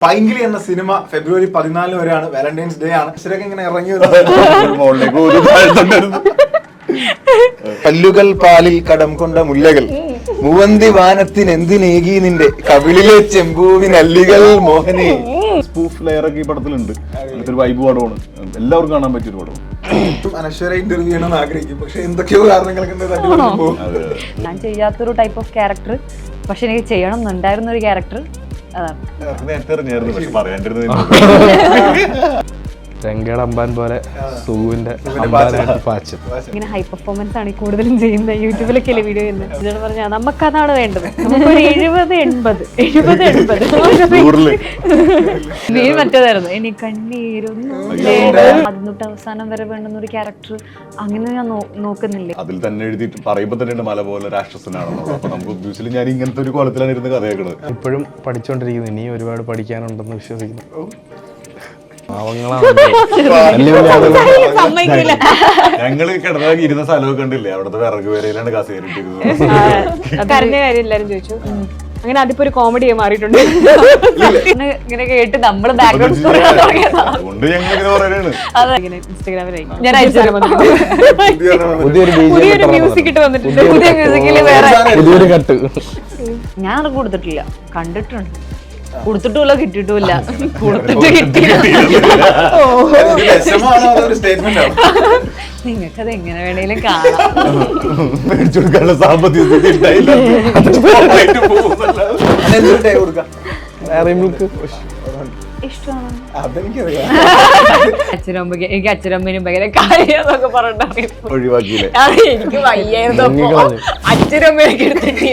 പൈങ്കിളി എന്ന സിനിമ ഫെബ്രുവരി 14 വരെയാണ്. Valentine's day ആണ്. ശരിയൊക്കെ ഇങ്ങനെ ഇറങ്ങി പല്ലുകൾ പാലിൽ കടം കൊണ്ട മുല്ലകൾ മൂവന്തി വാനത്തിന് എന്തിനേകി നിന്റെ കവിളിലെ ചെമ്പൂവിനല്ലികൾ മോഹനെ. സ്പൂഫ് ലെയറൊക്കെ ഈ പടത്തിലുണ്ട്. ഒരു വൈബ് പടമാണ്, എല്ലാവർക്കും കാണാൻ പറ്റിയൊരു പടമാണ്. അനശ്വര ഇന്റർവ്യൂ ചെയ്യണമെന്ന് ആഗ്രഹിക്കും, പക്ഷെ എന്തൊക്കെയോ കാരണങ്ങളൊക്കെ ഞാൻ ചെയ്യാത്തൊരു ടൈപ്പ് ഓഫ് ക്യാരക്ടർ, പക്ഷെ എനിക്ക് ചെയ്യണം എന്നുണ്ടായിരുന്ന ഒരു ക്യാരക്ടർ അതാണ്. നേരത്തെ അറിഞ്ഞായിരുന്നു, പക്ഷെ പറയാണ്ടിരുന്നത് രംഗടമ്പാൻ പോലെ സുവിന്റെ അമ്പാനായിട്ട് പാച്ച്. ഇങ്ങനെ ഹൈ പെർഫോമൻസ് ആണ് കൂടുതലും ചെയ്യുന്നത്. യൂട്യൂബിലൊക്കെ അല്ലേ വീഡിയോ ചെയ്യുന്നത്. ഇതിനോട് പറഞ്ഞാൽ നമുക്കതാണ് വേണ്ടത്. നമുക്കൊരു 70-80 നീ മറ്റേതായിരുന്നു ഇനി കണ്ണീരൊന്നും അതിനൊട്ട് അവസാനം വരെ വേണ്ടുന്ന ഒരു ക്യാരക്ടർ. അങ്ങനെ ഞാൻ നോക്കുന്നില്ലേ. അതിൽ തന്നെ എഴുതിയിട്ട് പറയുമ്പോ തന്നെ മല പോലെ രാക്ഷസനാണെന്നുള്ളത്. അപ്പൊ നമുക്ക് ഒബ്വിയസ്ലി ഞാൻ ഇങ്ങനത്തെ ഒരു കോലത്തിലാണ് ഇരുന്ന് കഥയാക്കണത്. ഇപ്പോഴും പഠിച്ചുകൊണ്ടിരിക്കുന്നു, ഇനി ഒരുപാട് പഠിക്കാനുണ്ടെന്ന് വിശ്വസിക്കുന്നു. ഞങ്ങള് കിടന്നാക്കി ഇരുന്ന സ്ഥലമൊക്കെ കണ്ടില്ലേ, അവിടുത്തെ വിറക് വരയിലാണ് കസേരയിട്ടിരുന്നത്. കരഞ്ഞ കാര്യം എല്ലാരും ചോദിച്ചു. അങ്ങനെ അതിപ്പോ ഒരു കോമഡിയായി മാറിയിട്ടുണ്ട്. ഇങ്ങനെ കേട്ട് നമ്മള് ബാക്ക്ഗ്രൗണ്ട് സ്റ്റോറി അതുകൊണ്ട് ഞങ്ങൾ ഇങ്ങനെ പറയാണ്. ഇൻസ്റ്റാഗ്രാമിലായി ഞാൻ പുതിയൊരു മ്യൂസിക് ഇട്ട് വന്നിട്ടുണ്ട്. പുതിയ മ്യൂസിക്കില് വേറെ പുതിയൊരു കട്ട് ഞാൻ അത് കൊടുത്തിട്ടില്ല, കണ്ടിട്ടുണ്ട്. കൊടുത്തിട്ടുമില്ല, കിട്ടിയിട്ടുമില്ല. കൊടുത്തിട്ട് കിട്ടിയില്ല. നിങ്ങൾക്കത് എങ്ങനെ വേണേലും കാണാം. മേടിച്ചെടുക്കാനുള്ള സാമ്പത്തിക സ്ഥിതി ഉണ്ടായില്ല. ഇഷ്ടമാണ് അച്ഛനമ്മക്ക്. എനിക്ക് അച്ഛനമ്മേനും ഭയങ്കര കാര്യന്നൊക്കെ പറഞ്ഞിട്ടുണ്ടാവും. ഒഴിവാക്കിയില്ലേ? എനിക്ക് വയ്യായിരുന്നു. അച്ഛനമ്മയൊക്കെ എടുത്തിട്ട്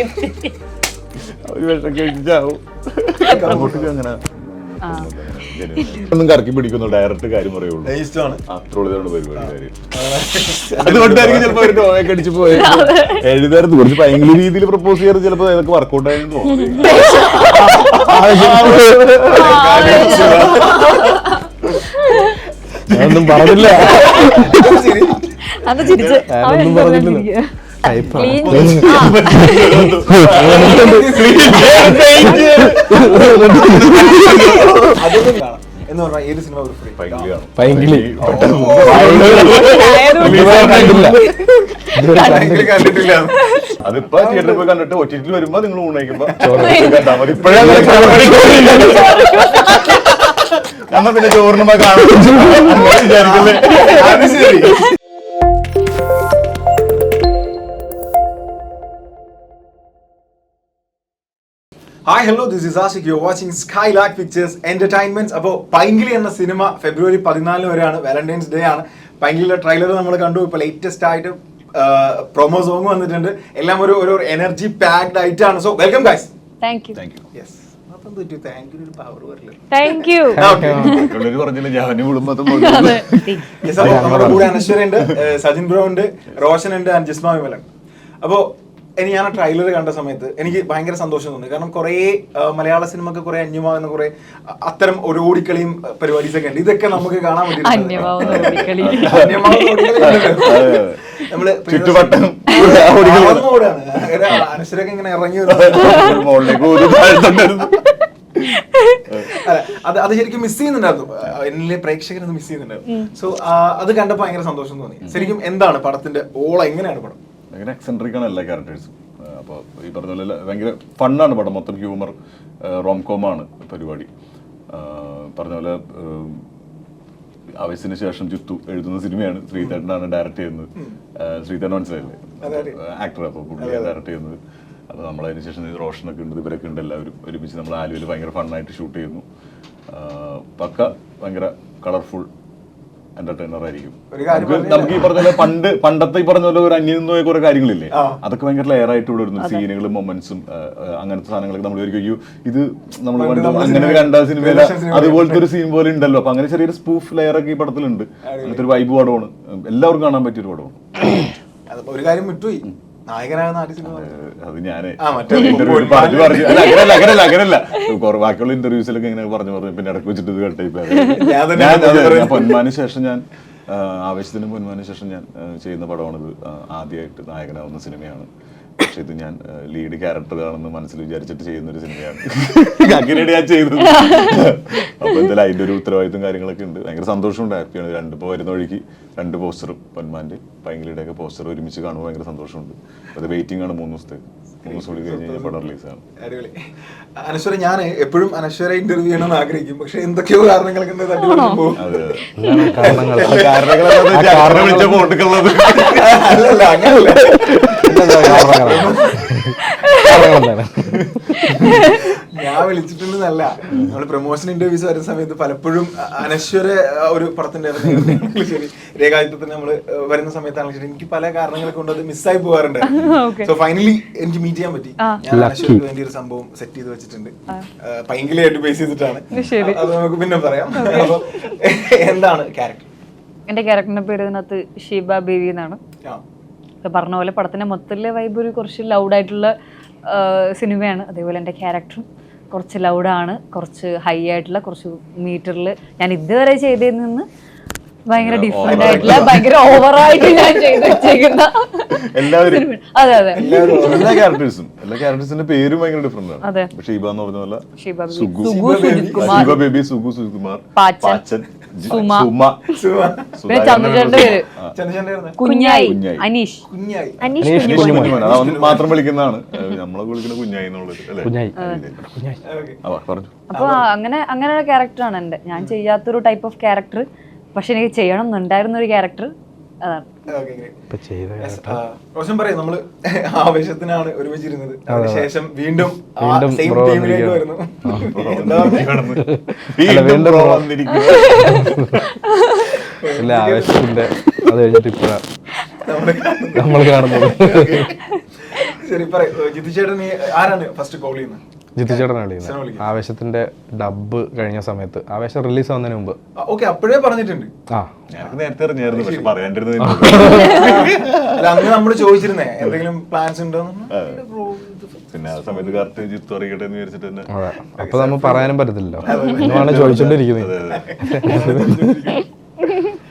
ഒരു വിഷം കഴിച്ചാവും. അങ്ങനെ ഒന്നും കറക്കി പിടിക്കുന്നു, ഡയറക്റ്റ് കാര്യം പറയുള്ളൂ. അത്രോളതാണ് പരിപാടി കാര്യം. അതുകൊണ്ടായിരിക്കും ചിലപ്പോ അവര് നോയൊക്കെ അടിച്ചു പോയത്. എഴുതാറ് കുറച്ച് ഭയങ്കര രീതിയിൽ പ്രപ്പോസ് ചെയ്യാറ് ചിലപ്പോ അതൊക്കെ വർക്കൗട്ട് ആയെന്ന് തോന്നുന്നു. ഒന്നും പറഞ്ഞില്ല, അത് ചിരിച്ച് ഒന്നും പറഞ്ഞില്ല. എന്ന് പറഞ്ഞാൽ ഏത് സിനിമ പൈങ്കിളി കണ്ടിട്ടില്ല. അതിപ്പോ തിയേറ്ററിൽ പോയി കണ്ടിട്ട് ഒറ്റിറ്റിൽ വരുമ്പോ നിങ്ങൾ ഊണയിക്കുമ്പോ കണ്ടാ മതി. നമ്മ പിന്നെ ചോറിനുമ്പോ കാണാൻ വിചാരിക്കല്ലേ. Hi hello, this is Aashiq. You are watching Skylark pictures entertainments. അപ്പോൾ പൈങ്കിളി എന്ന സിനിമ ഫെബ്രുവരി 14 വരെയാണ്. വാലന്റൈൻസ് ഡേ ആണ്. പൈങ്കിളിയുടെ ട്രെയിലർ നമ്മൾ കണ്ടു. ഇപ്പോൾ ലേറ്റസ്റ്റ് ആയിട്ട് പ്രൊമോ സോങ് വന്നിട്ടുണ്ട്. എല്ലാം ഒരു എനർജി പാക്ഡ് ആയിട്ടാണ്. So welcome guys. Thank you. Yes, നമ്മുടെ കൂടെ അനശ്വര ഉണ്ട്, സജിൻ ബ്രോ ഉണ്ട്, റോഷൻ ഉണ്ട്, ആൻഡ് ജിസ്മ വിമലൻ. അപ്പോ ഇനി ഞാൻ ആ ട്രെയിലർ കണ്ട സമയത്ത് എനിക്ക് ഭയങ്കര സന്തോഷം തോന്നി. കാരണം കുറെ മലയാള സിനിമക്ക് കുറെ അന്യമാകുന്ന കുറെ അത്തരം ഒരു ഓടിക്കളിയും പരിപാടീസൊക്കെ ഉണ്ട്. ഇതൊക്കെ നമുക്ക് കാണാൻ പറ്റും. നമ്മള് അനശ്വരൊക്കെ ഇങ്ങനെ ഇറങ്ങി അത് ശരിക്കും മിസ് ചെയ്യുന്നുണ്ടായിരുന്നു. എന്നിലെ പ്രേക്ഷകരൊന്ന് മിസ് ചെയ്യുന്നുണ്ടായിരുന്നു. സോ അത് കണ്ടപ്പോ ഭയങ്കര സന്തോഷം തോന്നി. ശരിക്കും എന്താണ് പടത്തിന്റെ ഓള, എങ്ങനെയാണ് പടം? ഭയങ്കര എക്സെൻട്രിക് ആണ് എല്ലാ ക്യാരക്ടേഴ്സും. അപ്പോൾ ഈ പറഞ്ഞ പോലെ ഭയങ്കര ഫണ്ണാണ് പടം. മൊത്തം ഹ്യൂമർ റോംകോമാണ് പരിപാടി. പറഞ്ഞ പോലെ ആവേശത്തിന് ശേഷം ജിത്തു എഴുതുന്ന സിനിമയാണ്. ശ്രീധരനാണ് ഡയറക്റ്റ് ചെയ്യുന്നത്. ശ്രീധരൻ മനസ്സിലായില്ലേ, ആക്ടർ. അപ്പോൾ പുള്ളിയാണ് ഡയറക്റ്റ് ചെയ്യുന്നത്. അപ്പോൾ നമ്മളതിന് ശേഷം റോഷനൊക്കെ ഉണ്ട്, ഇവരൊക്കെ ഉണ്ട്. എല്ലാവരും ഒരുമിച്ച് നമ്മൾ ആലുവയിൽ ഭയങ്കര ഫണ്ണായിട്ട് ഷൂട്ട് ചെയ്യുന്നു. പക്ക ഭയങ്കര കളർഫുൾ എന്റർടൈനർ ആയിരിക്കും. നമുക്ക് ഈ പറഞ്ഞ പോലെ പണ്ടത്തെ ഈ പറഞ്ഞ പോലെ ഒരു അന്യം കുറെ കാര്യങ്ങളില്ലേ, അതൊക്കെ ഭയങ്കര ലെയർ ആയിട്ട് ഇവിടെ വരുന്നു. സീനുകളും മൊമെന്റ്സും അങ്ങനത്തെ സാധനങ്ങളൊക്കെ നമ്മൾ വിചാരിക്കും ഇത് നമ്മൾ അങ്ങനെ കണ്ട സിനിമയില അതുപോലത്തെ ഒരു സീൻ പോലെ ഉണ്ടല്ലോ. അപ്പൊ അങ്ങനെ ചെറിയൊരു സ്പൂഫ് ലെയർ ഒക്കെ ഈ പടത്തിലുണ്ട്. അങ്ങനത്തെ ഒരു വൈബ് പടമാണ്, എല്ലാവർക്കും കാണാൻ പറ്റിയൊരു പടമാണ്. ഒരു കാര്യം വിട്ടുപോയി, നായകനാകുന്ന അത് ഞാന് അങ്ങനല്ല ബാക്കിയുള്ള ഇന്റർവ്യൂസിലൊക്കെ ഇങ്ങനെ പറഞ്ഞു പിന്നെ ഇടയ്ക്ക് വെച്ചിട്ട് ഇത് കേട്ടേ. പൊന്മാന് ശേഷം ഞാൻ ആവേശത്തിനും പൊന്മാന് ശേഷം ഞാൻ ചെയ്യുന്ന പടമാണിത്. ആദ്യമായിട്ട് നായകനാവുന്ന സിനിമയാണ്. പക്ഷെ ഇത് ഞാൻ ലീഡ് ക്യാരക്ടർ ആണെന്ന് മനസ്സിൽ വിചാരിച്ചിട്ട് ചെയ്യുന്ന ഒരു സിനിമയാണ്. അങ്ങനെയാണ് ഞാൻ ചെയ്തത്. അപ്പൊ എന്തായാലും അതിന്റെ ഒരു ഉത്തരവാദിത്വം കാര്യങ്ങളൊക്കെ ഉണ്ട്. ഭയങ്കര സന്തോഷമുണ്ട്, ഹാപ്പിയാണ്. രണ്ടിപ്പോ വരുന്ന വഴിക്ക് 2 പോസ്റ്ററും പൊന്മാന്റെ പൈങ്കിളിയുടെ ഒക്കെ പോസ്റ്റർ ഒരുമിച്ച് കാണുമ്പോൾ ഭയങ്കര സന്തോഷമുണ്ട്. അത് വെയിറ്റിംഗ് ആണ് 3 ദിവസത്തെ. 3 ദിവസം കൂടി കഴിഞ്ഞ് പടം റിലീസാണ്. അടിപൊളി. അനശ്വര, ഞാൻ എപ്പോഴും അനശ്വര ഇന്റർവ്യൂ ചെയ്യണമെന്ന് ആഗ്രഹിക്കും, പക്ഷെ എന്തൊക്കെയോ കാരണങ്ങളൊക്കെ ഉണ്ട്, പോകും. കാരണങ്ങൾ അല്ലല്ല, അങ്ങനല്ല. ഞാൻ വിളിച്ചിട്ടുണ്ടെന്നല്ല, നമ്മള് പ്രൊമോഷൻ ഇന്റർവ്യൂസ് വരുന്ന സമയത്ത് പലപ്പോഴും അനശ്വര ഒരു പടത്തിന്റെ ശരി രേഖാചിത്രത്തിന് നമ്മള് വരുന്ന സമയത്താണെങ്കിലും ശരി എനിക്ക് പല കാരണങ്ങളെ കൊണ്ട് അത് മിസ്സായി പോകാറുണ്ട്. സോ ഫൈനലി എനിക്ക് മീറ്റ് ചെയ്യാൻ പറ്റി. ഞാൻ അനശ്വരക്ക് വേണ്ടി ഒരു സംഭവം സെറ്റ് ചെയ്ത് വെച്ചിട്ടുണ്ട്, പൈങ്കിളിയായിട്ട് ബേസ് ചെയ്തിട്ടാണ്. അത് നമുക്ക് പിന്നെ പറയാം. അപ്പൊ എന്താണ് ക്യാരക്ടർ? എന്റെ ക്യാരക്ടറിന്റെ പേര് ഇതിനകത്ത് ഷീബ ബേബി എന്നാണ്. പറഞ്ഞ പോലെ പടത്തിന്റെ മൊത്തത്തിലെ വൈബ് ഒരു കുറച്ച് ലൗഡായിട്ടുള്ള സിനിമയാണ്. അതേപോലെ എൻ്റെ ക്യാരക്ടറും കുറച്ച് ലൗഡാണ്, കുറച്ച് ഹൈ ആയിട്ടുള്ള, കുറച്ച് മീറ്ററിൽ ഞാൻ ഇതുവരെ ചെയ്തതിൽ നിന്ന് ഭയങ്കര ഡിഫറെന്റ് ആയിട്ടുള്ള, ഭയങ്കര ഓവറായിട്ട് ഞാൻ ചെയ്ത് വെച്ചേക്കുന്ന എല്ലാവരും. അതെ അതെ, എല്ലാ ക്യാരക്ടേഴ്സിന്റെ പേരും ഭയങ്കര ഡിഫറെന്റ് ആണ്. അതെ, ഷീബ എന്ന് പറഞ്ഞ പോലെ ഷീബ ബേബി, സുഗു സുജിത് കുമാർ, പാച്ചൻ, സുമ, സുമ, ചന്ദ്രചേട്ടന്റെ പേര് കുഞ്ഞായി, അനീഷ്, മാത്രം വിളിക്കുന്നതാണ്. നമ്മളൊക്കെ വിളിക്കുന്ന കുഞ്ഞായി എന്നുള്ളത് അല്ലേ? പറഞ്ഞു. അപ്പൊ അങ്ങനെയുള്ള ക്യാരക്ടറാണ് എന്റെ. ഞാൻ ചെയ്യാത്തൊരു ടൈപ്പ് ഓഫ് ക്യാരക്ടർ, പക്ഷെ എനിക്ക് ചെയ്യണം എന്നുണ്ടായിരുന്ന ഒരു ക്യാരക്ടർ അതാണ്. പറയും, നമ്മള് ആവേശത്തിനാണ് ഒരുമിച്ചിരുന്നത്, അതിനുശേഷം വീണ്ടും ടീമിലേക്ക് വരുന്നു. ആവേശത്തിന്റെ അത് കഴിഞ്ഞിട്ട് ഇപ്പഴാണ് നമ്മൾ കാണുന്നത്. ശരി പറയൂ, ജിത്തു ചേട്ടൻ ആരാണ് ഫസ്റ്റ് കോൾ ചെയ്യുന്നത്? ജിത്തു ചേട്ടനാണ് ചെയ്യുന്നത്. ആവേശത്തിന്റെ ഡബ് കഴിഞ്ഞ സമയത്ത്, ആവേശം റിലീസ് ആവുന്നതിന് മുമ്പ്. ഓക്കെ, അപ്പോഴേ പറഞ്ഞിട്ടുണ്ട്. നേരത്തെ അറിഞ്ഞായിരുന്നു, പക്ഷെ പറയാണ്ടിരുന്നത്. അന്ന് നമ്മള് ചോദിച്ചിരുന്നേ എന്തെങ്കിലും പ്ലാൻസ് ഉണ്ടോ. പിന്നെ ആ സമയത്ത് കറക്റ്റ് ജിത്തു അറിയട്ടെ എന്ന് വിചാരിച്ചിട്ട് തന്നെ. അപ്പൊ നമ്മൾ പറയാനും പറ്റത്തില്ലല്ലോ, ഇന്നുമാണ് ചോദിച്ചോണ്ടിരിക്കുന്നത്.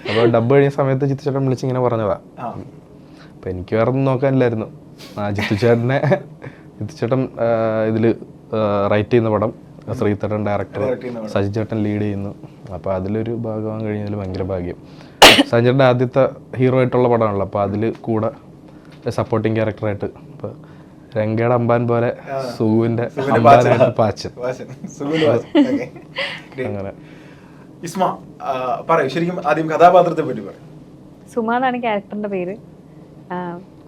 അപ്പൊ ഡബ് കഴിഞ്ഞ സമയത്ത് ജിത്തു ചേട്ടൻ വിളിച്ചിങ്ങനെ പറഞ്ഞതാ. അപ്പൊ എനിക്ക് വേറെ ഒന്നും നോക്കാനില്ലായിരുന്നു. ജിത്തു ചേട്ടൻ ഇതില് റൈറ്റ് ചെയ്യുന്ന പടം, ശ്രീധരൻ ഡയറക്ടർ, സജി ചേട്ടൻ ലീഡ് ചെയ്യുന്നു. അപ്പോൾ അതിലൊരു ഭാഗമാകാൻ കഴിഞ്ഞതിൽ ഭയങ്കര ഭാഗ്യം. സജി ചേട്ടൻ്റെ ആദ്യത്തെ ഹീറോ ആയിട്ടുള്ള പടമാണല്ലോ, അപ്പോൾ അതിൽ കൂടെ സപ്പോർട്ടിങ് ക്യാരക്ടറായിട്ട്. ഇപ്പോൾ രംഗയുടെ അമ്പാൻ പോലെ സുഗുവിൻ്റെ അമ്പാനായിട്ട് പാച്ചൻ. അങ്ങനെ ഇസ്മ പറയൂ, ശരിക്കും ആദ്യം കഥാപാത്രത്തെ പറ്റി പറയും. സുമ എന്നാണ് ക്യാരക്ടറിന്റെ പേര്.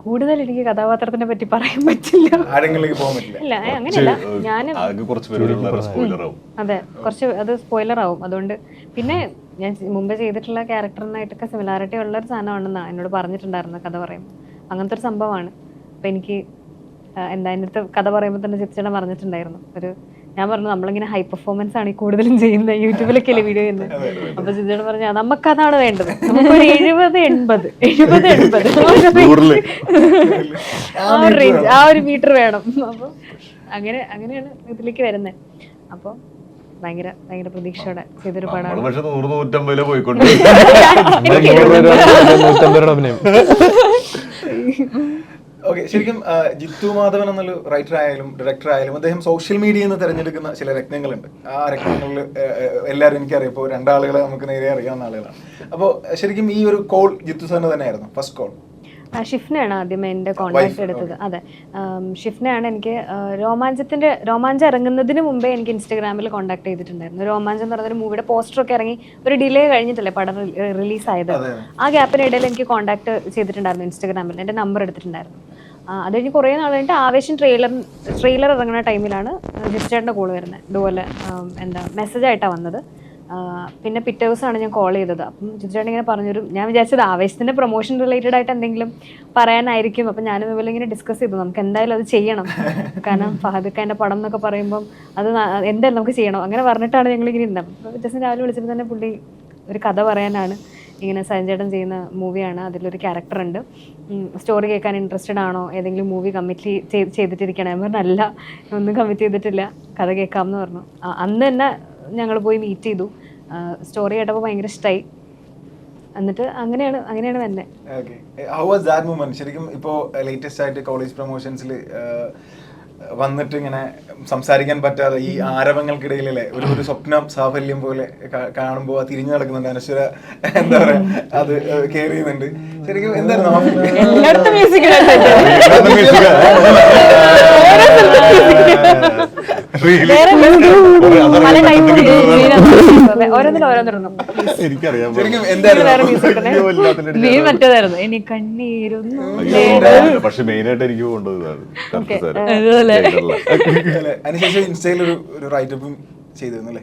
കൂടുതൽ എനിക്ക് കഥാപാത്രത്തിനെ പറ്റി പറയാൻ പറ്റില്ല. ഇല്ല, അങ്ങനെയല്ല. അതെ, കുറച്ച് അത് സ്പോയിലർ ആവും. അതുകൊണ്ട് പിന്നെ ഞാൻ മുമ്പ് ചെയ്തിട്ടുള്ള ക്യാരക്ടറിനായിട്ടൊക്കെ സിമിലാരിറ്റി ഉള്ള ഒരു സാധനമാണെന്നാണ് എന്നോട് പറഞ്ഞിട്ടുണ്ടായിരുന്നു കഥ പറയുമ്പോൾ. അങ്ങനത്തെ ഒരു സംഭവമാണ്. അപ്പം എനിക്ക് എന്താ എൻ്റെ അടുത്ത് കഥ പറയുമ്പോൾ തന്നെ ചിത്രം പറഞ്ഞിട്ടുണ്ടായിരുന്നു. ഞാൻ പറഞ്ഞു നമ്മളിങ്ങനെ ഹൈ പെർഫോമൻസ് ആണ് ഈ കൂടുതലും ചെയ്യുന്നത്, യൂട്യൂബിലൊക്കെ അല്ലേ വീഡിയോ ചെയ്യുന്നത്. അപ്പൊ ചിത്രം പറഞ്ഞാൽ നമുക്കതാണ് വേണ്ടത്, നമുക്കൊരു 70-80 ആ ഒരു മീറ്റർ വേണം. അപ്പൊ അങ്ങനെയാണ് ഇതിലേക്ക് വരുന്നത്. അപ്പൊ ഭയങ്കര ഭയങ്കര പ്രതീക്ഷയോടെ ചെയ്തൊരു പടമാണ്. ഓക്കെ, ശരിക്കും ജിത്തു മാധവൻ എന്നൊരു റൈറ്റർ ആയാലും ഡയറക്ടർ ആയാലും അദ്ദേഹം സോഷ്യൽ മീഡിയയിൽ നിന്ന് തിരഞ്ഞെടുക്കുന്ന ചില രത്നങ്ങളുണ്ട്. ആ രത്നങ്ങളിൽ എല്ലാവരും എനിക്കറിയാം, ഇപ്പോൾ 2 ആളുകളെ നമുക്ക് നേരെ അറിയാവുന്ന ആളുകളാണ്. അപ്പോൾ ശരിക്കും ഈ ഒരു കോൾ ജിത്തു സാറിന് തന്നെയായിരുന്നു ഫസ്റ്റ് കോൾ? ഷിഫ്നയാണ് ആദ്യം എൻ്റെ കോൺടാക്ട് എടുത്തത്. അതെ, ഷിഫ്നയാണ് എനിക്ക് രോമാഞ്ചം ഇറങ്ങുന്നതിന് മുമ്പേ എനിക്ക് ഇൻസ്റ്റാഗ്രാമിൽ കോൺടാക്ട് ചെയ്തിട്ടുണ്ടായിരുന്നു. രോമാഞ്ചം എന്ന് പറഞ്ഞൊരു മൂവിയുടെ പോസ്റ്ററൊക്കെ ഇറങ്ങി ഒരു ഡിലേ കഴിഞ്ഞിട്ടല്ലേ പടം റിലീസായത്. ആ ഗ്യാപ്പിനിടയിൽ എനിക്ക് കോൺടാക്ട് ചെയ്തിട്ടുണ്ടായിരുന്നു ഇൻസ്റ്റാഗ്രാമിൽ, എൻ്റെ നമ്പർ എടുത്തിട്ടുണ്ടായിരുന്നു. അത് കഴിഞ്ഞ് കുറേ നാൾ കഴിഞ്ഞിട്ട് ആവേശം ട്രെയിലർ ഇറങ്ങുന്ന ടൈമിലാണ് ജിസ്റ്റേട്ടൻ്റെ കോൾ വരുന്നത്. ഇതുപോലെ എന്താ മെസ്സേജായിട്ടാണ് വന്നത്. പിന്നെ പിറ്റേ ദിവസമാണ് ഞാൻ കോൾ ചെയ്തത്. അപ്പം ജിജുചേട്ടൻ ഇങ്ങനെ പറഞ്ഞൊരു, ഞാൻ വിചാരിച്ചത് ആവേശത്തിൻ്റെ പ്രൊമോഷൻ റിലേറ്റഡ് ആയിട്ട് എന്തെങ്കിലും പറയാനായിരിക്കും. അപ്പം ഞാനും ഇതുപോലെ ഇങ്ങനെ ഡിസ്കസ് ചെയ്തു, നമുക്ക് എന്തായാലും അത് ചെയ്യണം, കാരണം ഫഹദ് ഖാൻ്റെ പടം എന്നൊക്കെ പറയുമ്പം അത് എന്തായാലും നമുക്ക് ചെയ്യണം. അങ്ങനെ പറഞ്ഞിട്ടാണ് ഞങ്ങളിങ്ങനെ ഇരുന്നത്. അപ്പോൾ ജസ്റ്റ് രാവിലെ വിളിച്ചപ്പോൾ തന്നെ പുള്ളി ഒരു കഥ പറയാനാണ്, ഇങ്ങനെ സഞ്ജേട്ടൻ ചെയ്യുന്ന മൂവിയാണ്, അതിലൊരു ക്യാരക്ടർ ഉണ്ട്, സ്റ്റോറി കേൾക്കാൻ ഇൻട്രസ്റ്റഡ് ആണോ, ഏതെങ്കിലും മൂവി കമ്മിറ്റ് ചെയ്തിട്ടിരിക്കണം. ഞാൻ പറഞ്ഞു അല്ല, ഒന്നും കമ്മിറ്റ് ചെയ്തിട്ടില്ല, കഥ കേൾക്കാമെന്ന് പറഞ്ഞു. അന്ന് തന്നെ ഞങ്ങൾ പോയി മീറ്റ് ചെയ്തു. സ്റ്റോറി കേട്ടപ്പോൾ ഭയങ്കര ഇഷ്ടമായി. എന്നിട്ട് അങ്ങനെയാണ് വന്നെ. Okay, how was that moment? ശരിക്കും ഇപ്പോൾ ലേറ്റസ്റ്റ് ആയിട്ട് കോളേജ് പ്രൊമോഷൻസിൽ വന്നിട്ട് ഇങ്ങനെ സംസാരിക്കാൻ പറ്റാതെ ഈ ആരവങ്ങൾക്കിടയിലല്ലേ ഒരു സ്വപ്നം സാഫല്യം പോലെ കാണുമ്പോൾ തിരിഞ്ഞു നടക്കുന്നുണ്ട് അനശ്വര, എന്താ പറയാ, അത് കെയർ ചെയ്യുന്നുണ്ട്. ശരിക്കും എന്തായിരുന്നു ആ ഫീൽ? എല്ലായിടത്തും music ഇടാൻ വേറെ പല ടൈപ്പ് ഓരോന്നിനും എനിക്കറിയാം ശരിക്കും എന്തായിരുന്നു? വേറെ മ്യൂസിക് നീ മറ്റേതായിരുന്നു ഇനി കണ്ണീരൊന്നും പക്ഷെ മെയിൻ ആയിട്ട് എനിക്ക് കൊണ്ടുപോയതാണ്. അതിനുശേഷം ഇൻസ്റ്റയിൽ ഒരു റൈറ്റപ്പും ചെയ്തിരുന്നു അല്ലേ?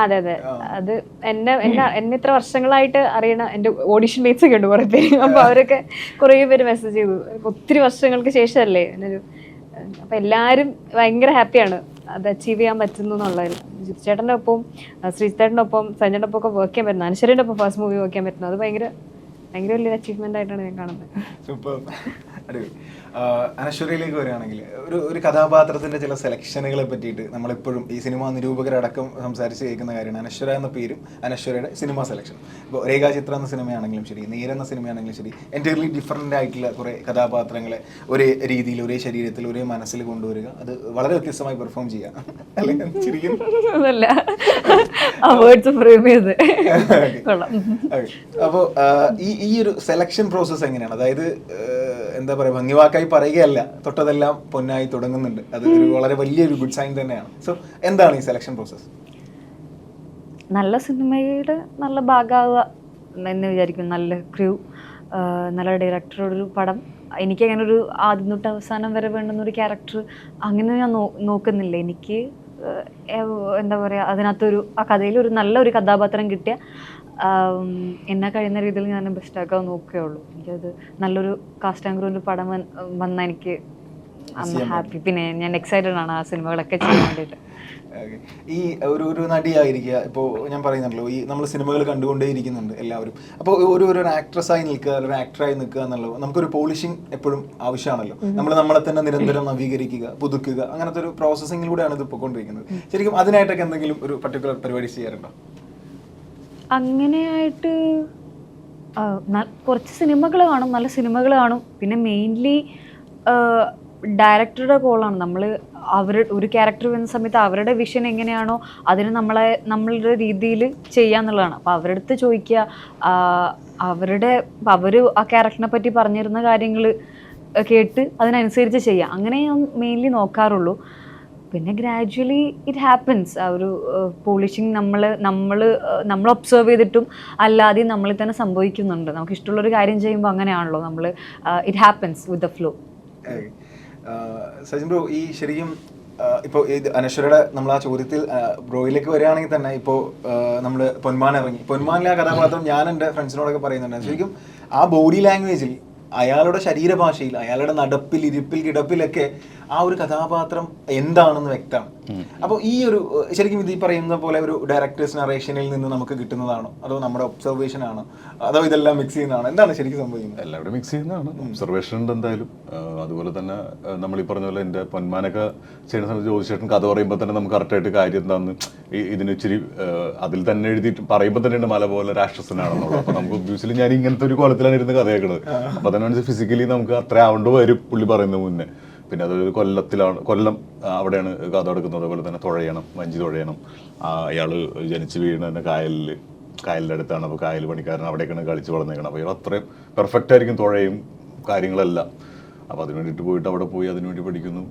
അതെ അത് എന്നെ ഇത്ര വർഷങ്ങളായിട്ട് അറിയണ എന്റെ ഓഡിഷൻ മേറ്റ്സ് ഒക്കെ ഉണ്ട് കുറെ പേര്. അപ്പൊ അവരൊക്കെ കുറെ പേര് മെസ്സേജ് ചെയ്തു, ഒത്തിരി വർഷങ്ങൾക്ക് ശേഷമല്ലേ എന്നൊരു. അപ്പൊ എല്ലാരും ഭയങ്കര ഹാപ്പിയാണ് അത് അച്ചീവ് ചെയ്യാൻ പറ്റുന്നു എന്നുള്ളതിൽ. ജിത്തു ഒപ്പം ശ്രീചേട്ടൻ്റെ ഒപ്പം സഞ്ജയുടെ ഒപ്പം ഒക്കെ വർക്ക് ചെയ്യാൻ പറ്റുന്നു, അനശ്വരൻ്റെ ഒപ്പം ഫസ്റ്റ് മൂവി വർക്ക് ചെയ്യാൻ പറ്റുന്നു, അത് ഭയങ്കര വലിയൊരു അച്ചീവ്മെന്റ് ആയിട്ടാണ് ഞാൻ കാണുന്നത്. സൂപ്പർ, അടിപൊളി. അനശ്വരയിലേക്ക് വരികയാണെങ്കിൽ ഒരു കഥാപാത്രത്തിന്റെ ചില സെലക്ഷനുകളെ പറ്റിയിട്ട് നമ്മളെപ്പോഴും ഈ സിനിമാ നിരൂപകരടക്കം സംസാരിച്ച് കേൾക്കുന്ന കാര്യമാണ് അനശ്വര എന്ന പേരും അനശ്വരയുടെ സിനിമ സെലക്ഷൻ. ഇപ്പോൾ രേഖാചിത്ര എന്ന സിനിമയാണെങ്കിലും ശരി, നീരെന്ന സിനിമയാണെങ്കിലും ശരി, എൻറ്റയർലി ഡിഫറൻ്റ് ആയിട്ടുള്ള കുറേ കഥാപാത്രങ്ങളെ ഒരേ രീതിയിൽ ഒരേ ശരീരത്തിൽ ഒരേ മനസ്സിൽ കൊണ്ടുവരിക, അത് വളരെ വ്യത്യസ്തമായി പെർഫോം ചെയ്യുക അല്ലെങ്കിൽ ശരിക്കും അപ്പോൾ ഈ ഒരു സെലക്ഷൻ പ്രോസസ്സ് എങ്ങനെയാണ്? അതായത് എന്താ പറയുക, ഭംഗിവാക്കായി പറയുകയല്ല, തൊട്ടതെല്ലാം പൊന്നായി തുടങ്ങുന്നുണ്ട്. അത് ഒരു വളരെ വലിയൊരു ഗുഡ് സൈൻ തന്നെയാണ്. സോ എന്താണ് ഈ സെലക്ഷൻ പ്രോസസ്സ്? നല്ല സിനിമയുടെ നല്ല ഭാഗമാവുക എന്ന് വിചാരിക്കും. നല്ല ക്രൂ, നല്ല ഡയറക്ടറോടൊരു പടം. എനിക്കങ്ങനെ ഒരു ആദ്യം തൊട്ട് അവസാനം വരെ വേണ്ടുന്നൊരു ക്യാരക്ടർ അങ്ങനെ ഞാൻ നോക്കുന്നില്ല. എനിക്ക് എന്താ പറയുക, അതിനകത്തൊരു ആ കഥയിൽ നല്ലൊരു കഥാപാത്രം കിട്ടിയ എന്നെ കഴിയുന്ന രീതിയിൽ ഞാൻ ബെസ്റ്റാക്കാൻ നോക്കുകയുള്ളൂ. എനിക്കത് നല്ലൊരു കാസ്റ്റ് ആൻഡ് ക്രൂവിൻ്റെ പടം വന്നാൽ എനിക്ക് ഹാപ്പി. പിന്നെ ഞാൻ എക്സൈറ്റഡ് ആണ് ആ സിനിമകളൊക്കെ ചെയ്യാൻ വേണ്ടിയിട്ട്. ഈ ഒരു നടിയായിരിക്കുക, ഇപ്പോൾ ഞാൻ പറയുന്നുണ്ടല്ലോ, ഈ നമ്മൾ സിനിമകൾ കണ്ടുകൊണ്ടേ ഇരിക്കുന്നുണ്ട് എല്ലാവരും. അപ്പോൾ ഒരു ആക്ട്രസ്സായി നിൽക്കുക, ഒരു ആക്ടറായി നിൽക്കുക എന്നുള്ളത് നമുക്കൊരു പോളിഷിങ് എപ്പോഴും ആവശ്യമാണല്ലോ. നമ്മളെ തന്നെ നിരന്തരം നവീകരിക്കുക, പുതുക്കുക, അങ്ങനത്തെ ഒരു പ്രോസസ്സിങ്ങിലൂടെയാണ് ഇത് പോയിക്കൊണ്ടിരിക്കുന്നത്. ശരിക്കും അതിനായിട്ടൊക്കെ എന്തെങ്കിലും ഒരു പർട്ടിക്കുലർ പരിപാടി ചെയ്യാറുണ്ടോ? അങ്ങനെയായിട്ട് കുറച്ച് സിനിമകൾ കാണും, നല്ല സിനിമകൾ കാണും. പിന്നെ മെയിൻലി ഡയറക്ടറുടെ കോളാണ്. നമ്മൾ ഒരു ക്യാരക്ടർ വരുന്ന സമയത്ത് അവരുടെ വിഷൻ എങ്ങനെയാണോ അതിന് നമ്മളുടെ രീതിയിൽ ചെയ്യാന്നുള്ളതാണ്. അപ്പോൾ അവരുടെ അടുത്ത് ചോദിക്കുക, അവർ ആ ക്യാരക്ടറിനെ പറ്റി പറഞ്ഞിരുന്ന കാര്യങ്ങൾ കേട്ട് അതിനനുസരിച്ച് ചെയ്യുക. അങ്ങനെ ഞാൻ മെയിൻലി നോക്കാറുള്ളൂ. പിന്നെ ഗ്രാജുവലി ഇറ്റ് ഹാപ്പൻസ്. ആ ഒരു പോളിഷിങ് നമ്മൾ ഒബ്സർവ് ചെയ്തിട്ടും അല്ലാതെയും നമ്മളിൽ തന്നെ സംഭവിക്കുന്നുണ്ട്. നമുക്ക് ഇഷ്ടമുള്ളൊരു കാര്യം ചെയ്യുമ്പോൾ അങ്ങനെയാണല്ലോ it happens with the flow. Sajin bro, ഈ ശരിക്കും ഇപ്പോൾ ഇത് അനശ്വരയുടെ നമ്മൾ ആ ചോദ്യത്തിൽ ബ്രോയിലേക്ക് വരികയാണെങ്കിൽ തന്നെ ഇപ്പോൾ നമ്മൾ പൊന്മാൻ ഇറങ്ങി, പൊന്മാനിലെ ആ കഥാപാത്രം ഞാൻ എൻ്റെ ഫ്രണ്ട്സിനോടൊക്കെ പറയുന്നുണ്ട്. ശരിക്കും ആ ബോഡി ലാംഗ്വേജിൽ, അയാളുടെ ശരീരഭാഷയിൽ, അയാളുടെ നടപ്പിൽ, ഇരിപ്പിൽ, കിടപ്പിലൊക്കെ ആ ഒരു കഥാപാത്രം എന്താണെന്ന് വ്യക്തമാണ്. അപ്പോൾ ഈ ഒരു ശരിക്കും ഇത് ഈ പറയുന്ന പോലെ ഒരു ഡയറക്ടേഴ്സ് നറേഷനിൽ നിന്ന് നമുക്ക് കിട്ടുന്നതാണോ, അതോ നമ്മുടെ ഒബ്സർവേഷൻ ആണോ, അതോ ഇതെല്ലാം മിക്സ് ചെയ്യുന്നതാണോ? എന്താണ് ശരിക്കും സംഭവിക്കുന്നത്? എല്ലാവരും മിക്സ് ചെയ്യുന്നതാണ്. ഒബ്സർവേഷൻ ഉണ്ട് എന്തായാലും. അതുപോലെ തന്നെ നമ്മൾ ഈ പറഞ്ഞ പോലെ എൻ്റെ പൊന്മാനൊക്കെ ചെയ്യുന്ന സമയത്ത് ജ്യോതിഷേട്ടൻ കഥ പറയുമ്പോൾ തന്നെ നമുക്ക് കറക്റ്റായിട്ട് കാര്യം എന്താണെന്ന് ഇതിന് ഇച്ചിരി അതിൽ തന്നെ എഴുതിയിട്ട് പറയുമ്പോൾ തന്നെ മല പോലെ രാക്ഷസനാണെന്നുള്ളത്. അപ്പോൾ നമുക്ക് ഒബ്വിയസ്ലി ഞാൻ ഇങ്ങനത്തെ ഒരു കോലത്തിലാണ് ഇരുന്ന് കഥ കേൾക്കുന്നത്. അപ്പോൾ അതിനനുസരിച്ച് ഫിസിക്കലി നമുക്ക് അത്ര ആവേണ്ട വരും പുള്ളി പറയുന്നത് മുന്നേ. പിന്നെ അതൊരു കൊല്ലം അവിടെയാണ് കഥ എടുക്കുന്നത്. അതുപോലെ തന്നെ തുഴയണം, വഞ്ചി തുഴയണം. അയാൾ ജനിച്ച് വീഴുന്ന കായലിൻ്റെ അടുത്താണ്. അപ്പോൾ കായൽ പണിക്കാരൻ അവിടേക്കാണ് കളിച്ച് വളർന്നേക്കണം. അപ്പോൾ അയാൾ അത്രയും പെർഫെക്റ്റ് ആയിരിക്കും തുഴയും കാര്യങ്ങളെല്ലാം. അപ്പോൾ അതിന് വേണ്ടിയിട്ട് പോയിട്ട് അവിടെ പോയി അതിനുവേണ്ടി പഠിക്കുന്നു.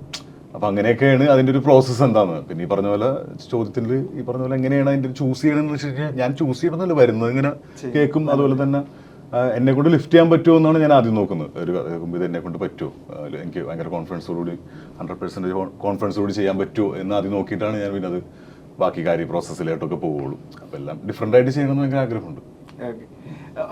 അപ്പോൾ അങ്ങനെയൊക്കെയാണ് അതിൻ്റെ ഒരു പ്രോസസ്സ് എന്താണെന്ന്. പിന്നെ ഈ പറഞ്ഞ പോലെ ചോദ്യത്തിൽ ഈ പറഞ്ഞ പോലെ എങ്ങനെയാണ് അതിൻ്റെ ചൂസ് ചെയ്യണമെന്ന് വെച്ച് കഴിഞ്ഞാൽ, ഞാൻ ചൂസ് ചെയ്യണമെന്നല്ല, വരുന്നത് ഇങ്ങനെ കേൾക്കും. അതുപോലെ തന്നെ എന്നെ കൊണ്ട് ലിഫ്റ്റ് ചെയ്യാൻ പറ്റുമോ എന്നാണ് ഞാൻ ആദ്യം നോക്കുന്നത്. ഒരു ഇത് എന്നെ കൊണ്ട് പറ്റുമോ, എനിക്ക് ഭയങ്കര 100% കോൺഫിഡൻസോടുകൂടി ചെയ്യാൻ പറ്റുമോ എന്ന് ആദ്യം നോക്കിയിട്ടാണ് ഞാൻ പിന്നെ അത് ബാക്കി പ്രോസസ്സിലായിട്ടൊക്കെ പോവുള്ളൂ. അപ്പോൾ എല്ലാം ഡിഫറെൻ്റ് ആയിട്ട് ചെയ്യണമെന്ന് ഭയങ്കര ആഗ്രഹമുണ്ട്.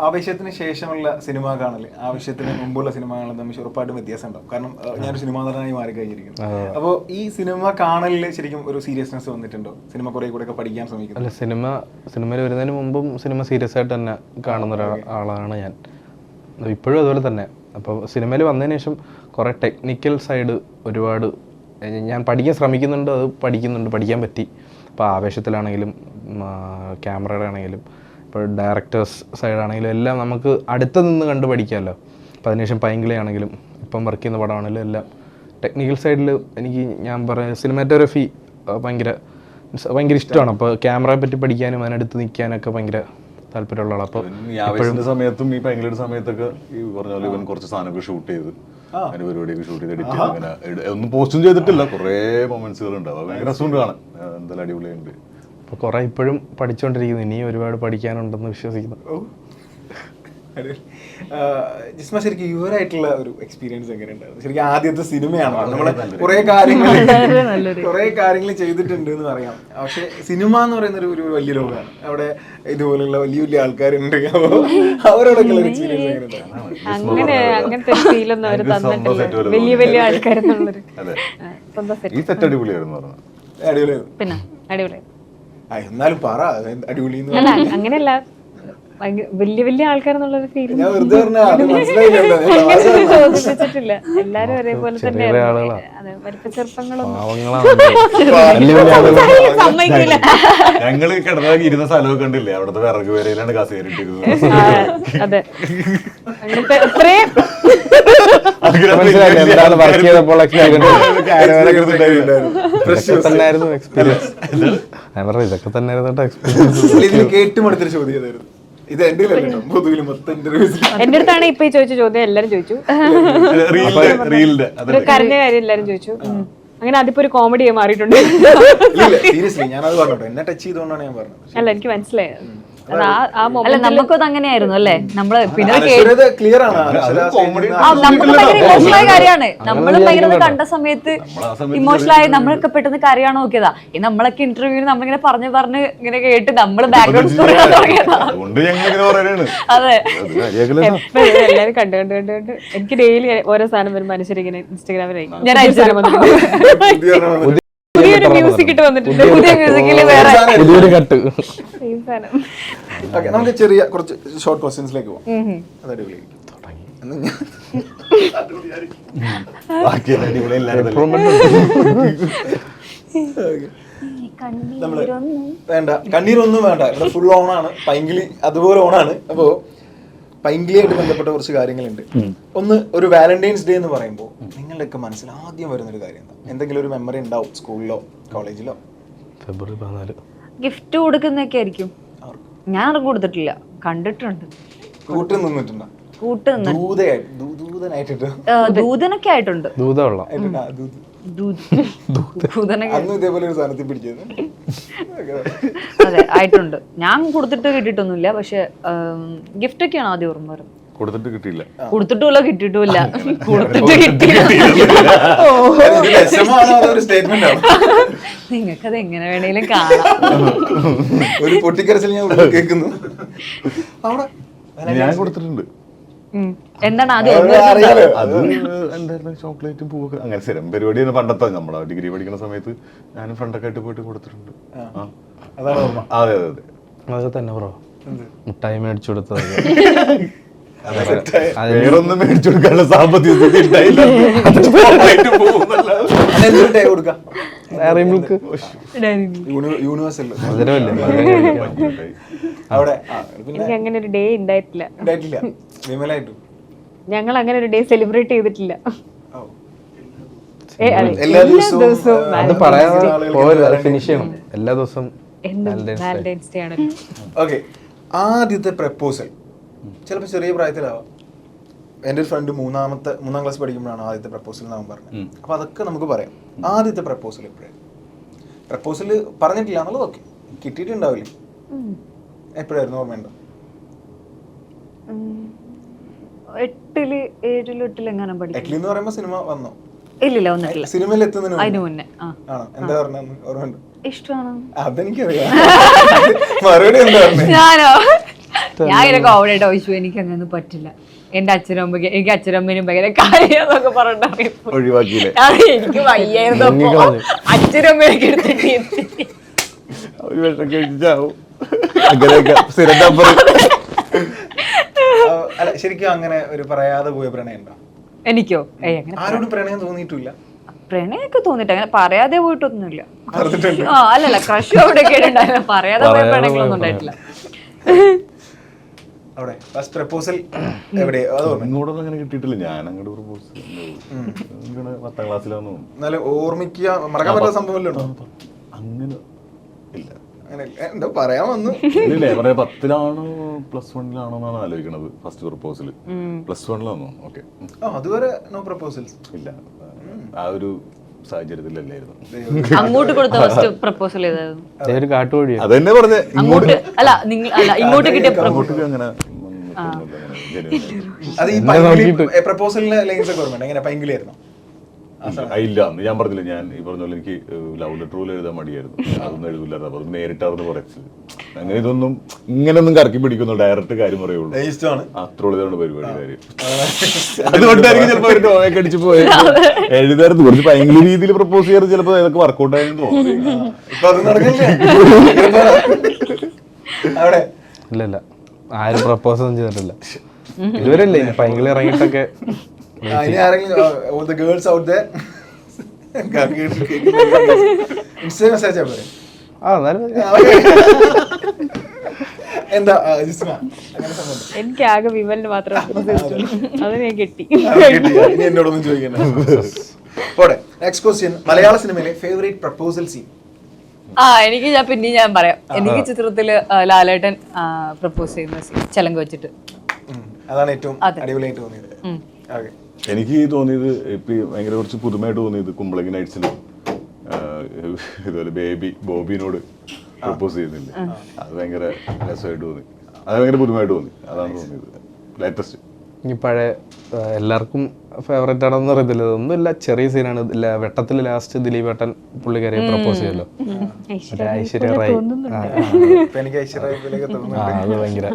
ആവശ്യത്തിന് ശേഷമുള്ള സിനിമ കാണൽ, ആവശ്യത്തിന് മുമ്പുള്ള സിനിമ കാണൽ തമ്മിൽ ഉറപ്പായിട്ടും വ്യത്യാസം ഉണ്ടാവും. കാരണം ഞാനൊരു സിനിമാ നടനായി മാറി കഴിഞ്ഞിരിക്കുന്നു. അപ്പോൾ ഈ സിനിമ കാണലിൽ ശരിക്കും ഒരു സീരിയസ്നെസ് വന്നിട്ടുണ്ടോ? സിനിമ കുറെ കൂടെ ഒക്കെ പഠിക്കാൻ ശ്രമിക്കുന്നു. അല്ല, സിനിമയിൽ വരുന്നതിന് മുമ്പും സിനിമ സീരിയസ് ആയിട്ട് തന്നെ കാണുന്ന ഒരാളാണ് ഞാൻ. ഇപ്പോഴും അതുപോലെ തന്നെ. അപ്പോൾ സിനിമയിൽ വന്നതിന് ശേഷം കുറേ ടെക്നിക്കൽ സൈഡ് ഒരുപാട് ഞാൻ പഠിക്കാൻ ശ്രമിക്കുന്നുണ്ട്, അത് പഠിക്കാൻ പറ്റി. അപ്പോൾ ആവേശത്തിലാണെങ്കിലും ക്യാമറയുടെ ആണെങ്കിലും ഇപ്പോൾ ഡയറക്ടേഴ്സ് സൈഡാണെങ്കിലും എല്ലാം നമുക്ക് അടുത്ത് നിന്ന് കണ്ട് പഠിക്കാമല്ലോ. അപ്പോൾ അതിനുശേഷം പൈങ്കിളി ആണെങ്കിലും ഇപ്പം വർക്ക് ചെയ്യുന്ന പടമാണെങ്കിലും എല്ലാം ടെക്നിക്കൽ സൈഡിൽ എനിക്ക് ഞാൻ പറയാം സിനിമാറ്റോഗ്രഫി ഭയങ്കര ഇഷ്ടമാണ്. അപ്പോൾ ക്യാമറയെ പറ്റി പഠിക്കാനും അതിനടുത്ത് നിൽക്കാനൊക്കെ ഭയങ്കര താല്പര്യമുള്ള ആളാണ്. അപ്പോൾ ഈ ആവേശത്തിന്റെ സമയത്തും ഈ പൈങ്കിളിയുടെ സമയത്തൊക്കെ ഈ പറഞ്ഞ പോലെ ഇവൻ കുറച്ച് സാധനമൊക്കെ ഷൂട്ട് ചെയ്ത് അതിന് പരിപാടിയൊക്കെ ഷൂട്ട് ചെയ്ത് എഡിറ്റ് ചെയ്ത് അങ്ങനെ ഒന്നും പോസ്റ്റും ചെയ്തിട്ടില്ല. കുറേ മൊമെന്റ്സുകൾ ഉണ്ടാവും. ഭയങ്കര രസമുണ്ട് കാണാൻ. എന്തായാലും അടിപൊളിയുണ്ട്. അപ്പോൾ കുറേ ഇപ്പോഴും പഠിച്ചുകൊണ്ടിരിക്കുന്നു. ഇനിയും ഒരുപാട് പഠിക്കാനുണ്ടെന്ന് വിശ്വസിക്കുന്നു. ജിസ്മ ശരിക്കും യുവറായിട്ടുള്ള ഒരു എക്സ്പീരിയൻസ് എങ്ങനെ ഉണ്ടായിരുന്നു? ശരിക്കും ആദ്യത്തെ സിനിമയാണ്. നമ്മള് കുറെ കാര്യങ്ങൾ ചെയ്തിട്ടുണ്ട് എന്ന് പറയാം. പക്ഷെ സിനിമ എന്ന് പറയുന്ന ഒരു വലിയ ലോകമാണ്. അവിടെ ഇതുപോലുള്ള വലിയ വലിയ ആൾക്കാരുണ്ട്. അവരോടൊക്കെ എക്സ്പീരിയൻസ് എങ്ങനെ ഉണ്ടായിരുന്നു? അങ്ങനത്തെ ഫീലൊന്നും അവർ തന്നിട്ടില്ല. വലിയ വലിയ ആൾക്കാരെന്നുള്ളൊരു ഈ സെറ്റ് അടിപൊളിയായിരുന്നു. അടിപൊളിയായിരുന്നു. പിന്നെ അടിപൊളിയായിരുന്നു. എന്നാലും പറ അടിപൊളി. അങ്ങനെയല്ല, വലിയ വലിയ ആൾക്കാരെന്നുള്ളൊരു ഫീലിംഗ് ഞാൻ വെറുതെ ചോദിച്ചിട്ടില്ല. എല്ലാരും ഒരേപോലെ തന്നെ വലിപ്പ ചെറുപ്പങ്ങളൊന്നും സമ്മതിക്കില്ല. ഞങ്ങള് കിടന്ന ഇരുന്ന സ്ഥലമൊക്കെ കണ്ടില്ലേ? അവിടുത്തെ വിറക് വരയിലാണ് കസേരയിട്ടിരുന്നത്. അതെ, അങ്ങനത്തെ എത്രയും ഇതൊക്കെ തന്നെയായിരുന്നു കേട്ടുമടുത്തൊരു ചോദ്യം ഏതായിരുന്നു? ഇത് എന്റെ എന്റെ അടുത്താണ് ഇപ്പൊ ഈ ചോദിച്ച ചോദ്യം എല്ലാരും ചോദിച്ചു. കരഞ്ഞ കാര്യം എല്ലാരും ചോദിച്ചു. അങ്ങനെ അതിപ്പോ ഒരു കോമഡി മാറിയിട്ടുണ്ട്. സീരിയസ്ലി ഞാനത് പറഞ്ഞോട്ടെ, എന്നെ ടച്ച് ചെയ്തോണ്ടാണ് ഞാൻ പറഞ്ഞത്. അല്ല, എനിക്ക് മനസ്സിലായത് അല്ല, നമുക്കത് അങ്ങനെയായിരുന്നു അല്ലേ? നമ്മള് പിന്നെ ക്ലിയർ ആണ്. നമുക്ക് ഭയങ്കര ഇമോഷണലായ കാര്യമാണ്. നമ്മളും ഭയങ്കര കണ്ട സമയത്ത് ഇമോഷണലായി നമ്മളൊക്കെ പെട്ടെന്ന് കരയാണ് നോക്കിയതാ. ഈ നമ്മളൊക്കെ ഇന്റർവ്യൂവിന് നമ്മളിങ്ങനെ പറഞ്ഞ് ഇങ്ങനെ കേട്ട് നമ്മള് ബാക്ക്ഗ്രൗണ്ട് സ്റ്റോറി തുടങ്ങിയതാ. അതെ, എല്ലാരും കണ്ട് എനിക്ക് ഡെയിലി ഓരോ സാധനം വരും. മനുഷ്യരിങ്ങനെ ഇൻസ്റ്റാഗ്രാമിലായി ഞാൻ അയച്ചു പുതിയൊരു മ്യൂസിക് ഇട്ട് വന്നിട്ടുണ്ട്. പുതിയ മ്യൂസിക്കില് വേറെ സെയിം സാധനം. നമുക്ക് ചെറിയ കുറച്ച് ഷോർട്ട് ക്വസ്റ്റ്യൻസിലേക്ക് പോവാം. അത് അടിപൊളിയായിരിക്കും. വേണ്ട, കണ്ണീരൊന്നും വേണ്ട. ഇവിടെ ഫുൾ ഓണാണ്. പൈങ്കിളി അതുപോലെ ഓണാണ്. അപ്പോ പൈങ്കിളിയായിട്ട് ബന്ധപ്പെട്ട കുറച്ച് കാര്യങ്ങളുണ്ട്. ഒന്ന്, ഒരു വാലന്റൈൻസ് ഡേ എന്ന് പറയുമ്പോൾ നിങ്ങളുടെയൊക്കെ മനസ്സിൽ ആദ്യം വരുന്നൊരു കാര്യം എന്താ? എന്തെങ്കിലും ഒരു മെമ്മറി ഉണ്ടാവും സ്കൂളിലോ കോളേജിലോ? ഫെബ്രുവരി 14 ഗിഫ്റ്റ് കൊടുക്കുന്നൊക്കെ ആയിരിക്കും. ഞാൻ കൊടുത്തിട്ടില്ല, കണ്ടിട്ടുണ്ട്. കൂട്ട് നിന്നിട്ടുണ്ടോ? ദൂതനൊക്കെ ആയിട്ടുണ്ട്. ഇതേപോലെ ഒരു സാധനത്തിൽ പിടിച്ചത് അതെ, ആയിട്ടുണ്ട്. ഞാൻ കൊടുത്തിട്ട് കിട്ടിയിട്ടൊന്നുമില്ല. പക്ഷെ ഗിഫ്റ്റ് ഒക്കെയാണ് ആദ്യം ഓർമ്മ വരുന്നത്. കൊടുത്തിട്ട് കിട്ടിയില്ല, കൊടുത്തിട്ടുമില്ല, കിട്ടിയിട്ടുമില്ല. കൊടുത്തിട്ട് കിട്ടിയില്ല. നിങ്ങൾക്കത് എങ്ങനെ വേണേലും കാണാം. ഒരു പൊട്ടിക്കരച്ചിൽ ഞാൻ കേൾക്കുന്നു. ഞാൻ കൊടുത്തിട്ടുണ്ട്. എന്താണ് ആദ്യം അത് എന്തായിരുന്നു? ചോക്ലേറ്റും പൂവൊക്കെ അങ്ങനെ സ്ഥിരം പരിപാടിയാണ്. പണ്ടത്തെ നമ്മളെ ഡിഗ്രി പഠിക്കുന്ന സമയത്ത് ഞാനും ഫ്രണ്ടൊക്കെ ആയിട്ട് പോയിട്ട് കൊടുത്തിട്ടുണ്ട്. അതെ അതെ അതെ, അതൊക്കെ തന്നെ ബ്രോ. മുട്ടായി മേടിച്ചു കൊടുത്തത് വേറൊന്നും മേടിച്ചു കൊടുക്കാനുള്ള സാമ്പത്തിക സ്ഥിതി ഉണ്ടായില്ല. എനിക്ക് അങ്ങനെ ഒരു ഡേ ഉണ്ടായിട്ടില്ല. ഞങ്ങൾ അങ്ങനെ ഒരു ഡേ സെലിബ്രേറ്റ് ചെയ്തിട്ടില്ല. അത് പറയാതെ ഫിനിഷ് ചെയ്യണം. എല്ലാ ദിവസവും വാലന്റൈൻസ് ഡേ ആണല്ലോ. ഓക്കെ, ആദ്യത്തെ പ്രപ്പോസൽ ചിലപ്പോൾ ചെറിയ പ്രായത്തിലാവാം. എൻ്റെ ഒരു ഫ്രണ്ട് മൂന്നാം ക്ലാസ് പഠിക്കുമ്പോഴാണ് ആദ്യത്തെ പ്രപ്പോസൽ എന്നാണ് പറഞ്ഞത്. അപ്പൊ അതൊക്കെ നമുക്ക് പറയാം. ആദ്യത്തെ പ്രപ്പോസൽ എപ്പോഴാണ്? പ്രപ്പോസൽ പറഞ്ഞിട്ടില്ല എന്നുള്ളത് ഓക്കെ, കിട്ടിയിട്ടുണ്ടാവില്ലേ? എപ്പോഴായിരുന്നു? ഓർമ്മയുണ്ടോ? 8-ല് 7-ല് 8-ല് എങ്ങനെ പഠിക്കും. 8-ല് പറയുമ്പോ സിനിമ വന്നോ? ഇല്ലില്ല, വന്നിട്ടില്ല. സിനിമയിൽ എത്തുന്നതിന് അതിന് മുന്നേ. ആണോ? എന്താ പറഞ്ഞത്? ഓർമ്മയുണ്ടോ? ഇഷ്ടമാണ്. അതെനിക്കറിയാം. മറുപടി എന്താ പറഞ്ഞത്? ഞാനോ? ഞാൻ ഇങ്ങനെ കോമഡി ആയിട്ട് ചോദിച്ചു. എനിക്ക് അങ്ങനെ പറ്റില്ല. എന്റെ അച്ഛനമ്മക്ക്, എനിക്ക് അച്ഛനമ്മേനും ഭയങ്കര കാര്യന്നൊക്കെ പറഞ്ഞിട്ട് എനിക്ക് വയ്യായിരുന്നു. അച്ഛനമ്മയൊക്കെ എടുത്തിട്ട് അല്ല, ശരിക്കും അങ്ങനെ ഒരു പറയാതെ പോയ പ്രണയം ഉണ്ടോ? എനിക്കോ? ആരോടും പ്രണയം തോന്നിയിട്ടില്ല. പ്രണയൊക്കെ തോന്നിട്ട് അങ്ങനെ പറയാതെ പോയിട്ടൊന്നുമില്ല. അല്ലല്ല, ക്രഷ് അവിടെ കേട്ടിട്ടുണ്ടായിരുന്നു. പറയാതെ പോയ പ്രണയങ്ങളൊന്നും ഉണ്ടായിട്ടില്ല. അവിടെ ഫസ്റ്റ് പ്രപ്പോസൽ എവിടെ അത് ഓർമ്മ ഇങ്ങോട്ടൊന്നും അങ്ങനെ കിട്ടിയിട്ടില്ല. ഞാൻ അങ്ങോട്ട് പ്രപ്പോസ് 10ാം ക്ലാസ്സിലാന്ന് തോന്നുന്നു. എന്നാലും ഓർമ്മിക്കുക മറക്കാൻ പറ്റുന്ന സംഭവമല്ലോ ഉണ്ടോ? അങ്ങനെ ഇല്ല. അങ്ങനെ എന്താ പറയാൻ വന്നു. ഇല്ലേ പറയാ 10ലാണോ +1 എന്നാണ് ആലോചിക്കണത്. First proposal +1 okay. അതുവരെ നോ പ്രപ്പോസൽസ് ഇല്ല, ആ ഒരു സാഹചര്യത്തിലല്ലായിരുന്നു. അങ്ങോട്ട് കൊടുത്ത ഫസ്റ്റ് പ്രപ്പോസൽ ചെയ്തായിരുന്നു. ഒരു കാട്ടുവഴിയാണ്. അതെന്നെ പറഞ്ഞ അങ്ങോട്ട് അല്ല നിങ്ങൾ അല്ല ഇങ്ങോട്ട് കിട്ടിയ അങ്ങോട്ട് അങ്ങനെ അത് ഈ പ്രപ്പോസലിന്റെ ലൈൻസ് ഒക്കെ ഓർമ്മയുണ്ട്. എങ്ങനെ പൈങ്കിളിയായിരുന്നു? ഇല്ല, അന്ന് ഞാൻ പറഞ്ഞില്ല, ഞാൻ ഈ പറഞ്ഞ പോലെ എനിക്ക് ലവ് ലെറ്റർ പോലും എഴുതാൻ മടിയായിരുന്നു. അതൊന്നും എഴുതില്ലായിരുന്നു. അപ്പൊ അത് നേരിട്ടായിരുന്നു പറയച്ചത്. അങ്ങനെ ഇതൊന്നും ഇങ്ങനൊന്നും കറക്കി പിടിക്കുന്നു, ഡയറക്റ്റ് കാര്യം പറയുള്ളൂ. ഇഷ്ടമാണ് അത്രോളതാണ് പരിപാടി കാര്യം. അതുകൊണ്ടായിരിക്കും ചിലപ്പോ അവര് ടോയൊക്കെ അടിച്ചു പോയത്. എഴുതായിരുന്നു കുറച്ച് ഭയങ്കര രീതിയിൽ പ്രപ്പോസ് ചെയ്യാറ് ചിലപ്പോ ഇതൊക്കെ വർക്കൗട്ട് ആയെന്ന് തോന്നുന്നു. ഇപ്പൊ അത് നടക്കില്ല അവിടെ. ഇല്ല ആരും പ്രപ്പോസ് ഒന്നും ചെയ്തിട്ടില്ല ഇതുവരെ. ഇല്ല പൈങ്കിളി ഇറങ്ങിയിട്ടൊക്കെ ഇനി ആരെങ്കിലും ഗേൾസ് ഔട്ട് ദേ ഇൻസ്റ്റ മെസ്സേജ് പോലെ എന്താ ജിസ്മ അങ്ങനെ സംഭവം എനിക്ക് ആകെ വിമലിന് മാത്രം അത് ഞാൻ കിട്ടി. ഇനി എന്നോടൊന്നും ചോദിക്കണ്ട. പോടെ നെക്സ്റ്റ് ക്വസ്റ്റ്യൻ. മലയാള സിനിമയിലെ ഫേവറേറ്റ് പ്രപ്പോസൽ സീൻ? എനിക്ക് ഞാൻ പറയാം. എനിക്ക് ചിത്രത്തില് ലാലേട്ടൻ പ്രപ്പോസ് ചെയ്യുന്ന സീൻ ചെലങ്ക് വെച്ചിട്ട് അതാണ് ഏറ്റവും അടിപൊളിയായിട്ട് തോന്നിയത്. ഓക്കെ. എനിക്ക് തോന്നിയത് ഇപ്പൊ ഭയങ്കര കുറച്ച് പുതുമായിട്ട് തോന്നിയത് കുമ്പളങ്ങി നൈറ്റ്സിൽ ഇതുപോലെ ബോബിനോട് പ്രപ്പോസ് ചെയ്യുന്നില്ല. അത് ഭയങ്കര രസമായിട്ട് തോന്നി. അത് ഭയങ്കര പുതുമായിട്ട് തോന്നി. അതാണ് തോന്നിയത് ലേറ്റസ്റ്റ്. ഈ പഴയ എല്ലാവർക്കും ഫേവറേറ്റ് ആണെന്ന് അറിയത്തില്ല. ഒന്നുമില്ല, ചെറിയ സീനാണ്. വെട്ടത്തിൽ ലാസ്റ്റ് ദിലീപേട്ടൻ പുള്ളിക്കാരെ പ്രപ്പോസ് ചെയ്യല്ലോ, ഐശ്വര്യ റായ്. അത് ഭയങ്കര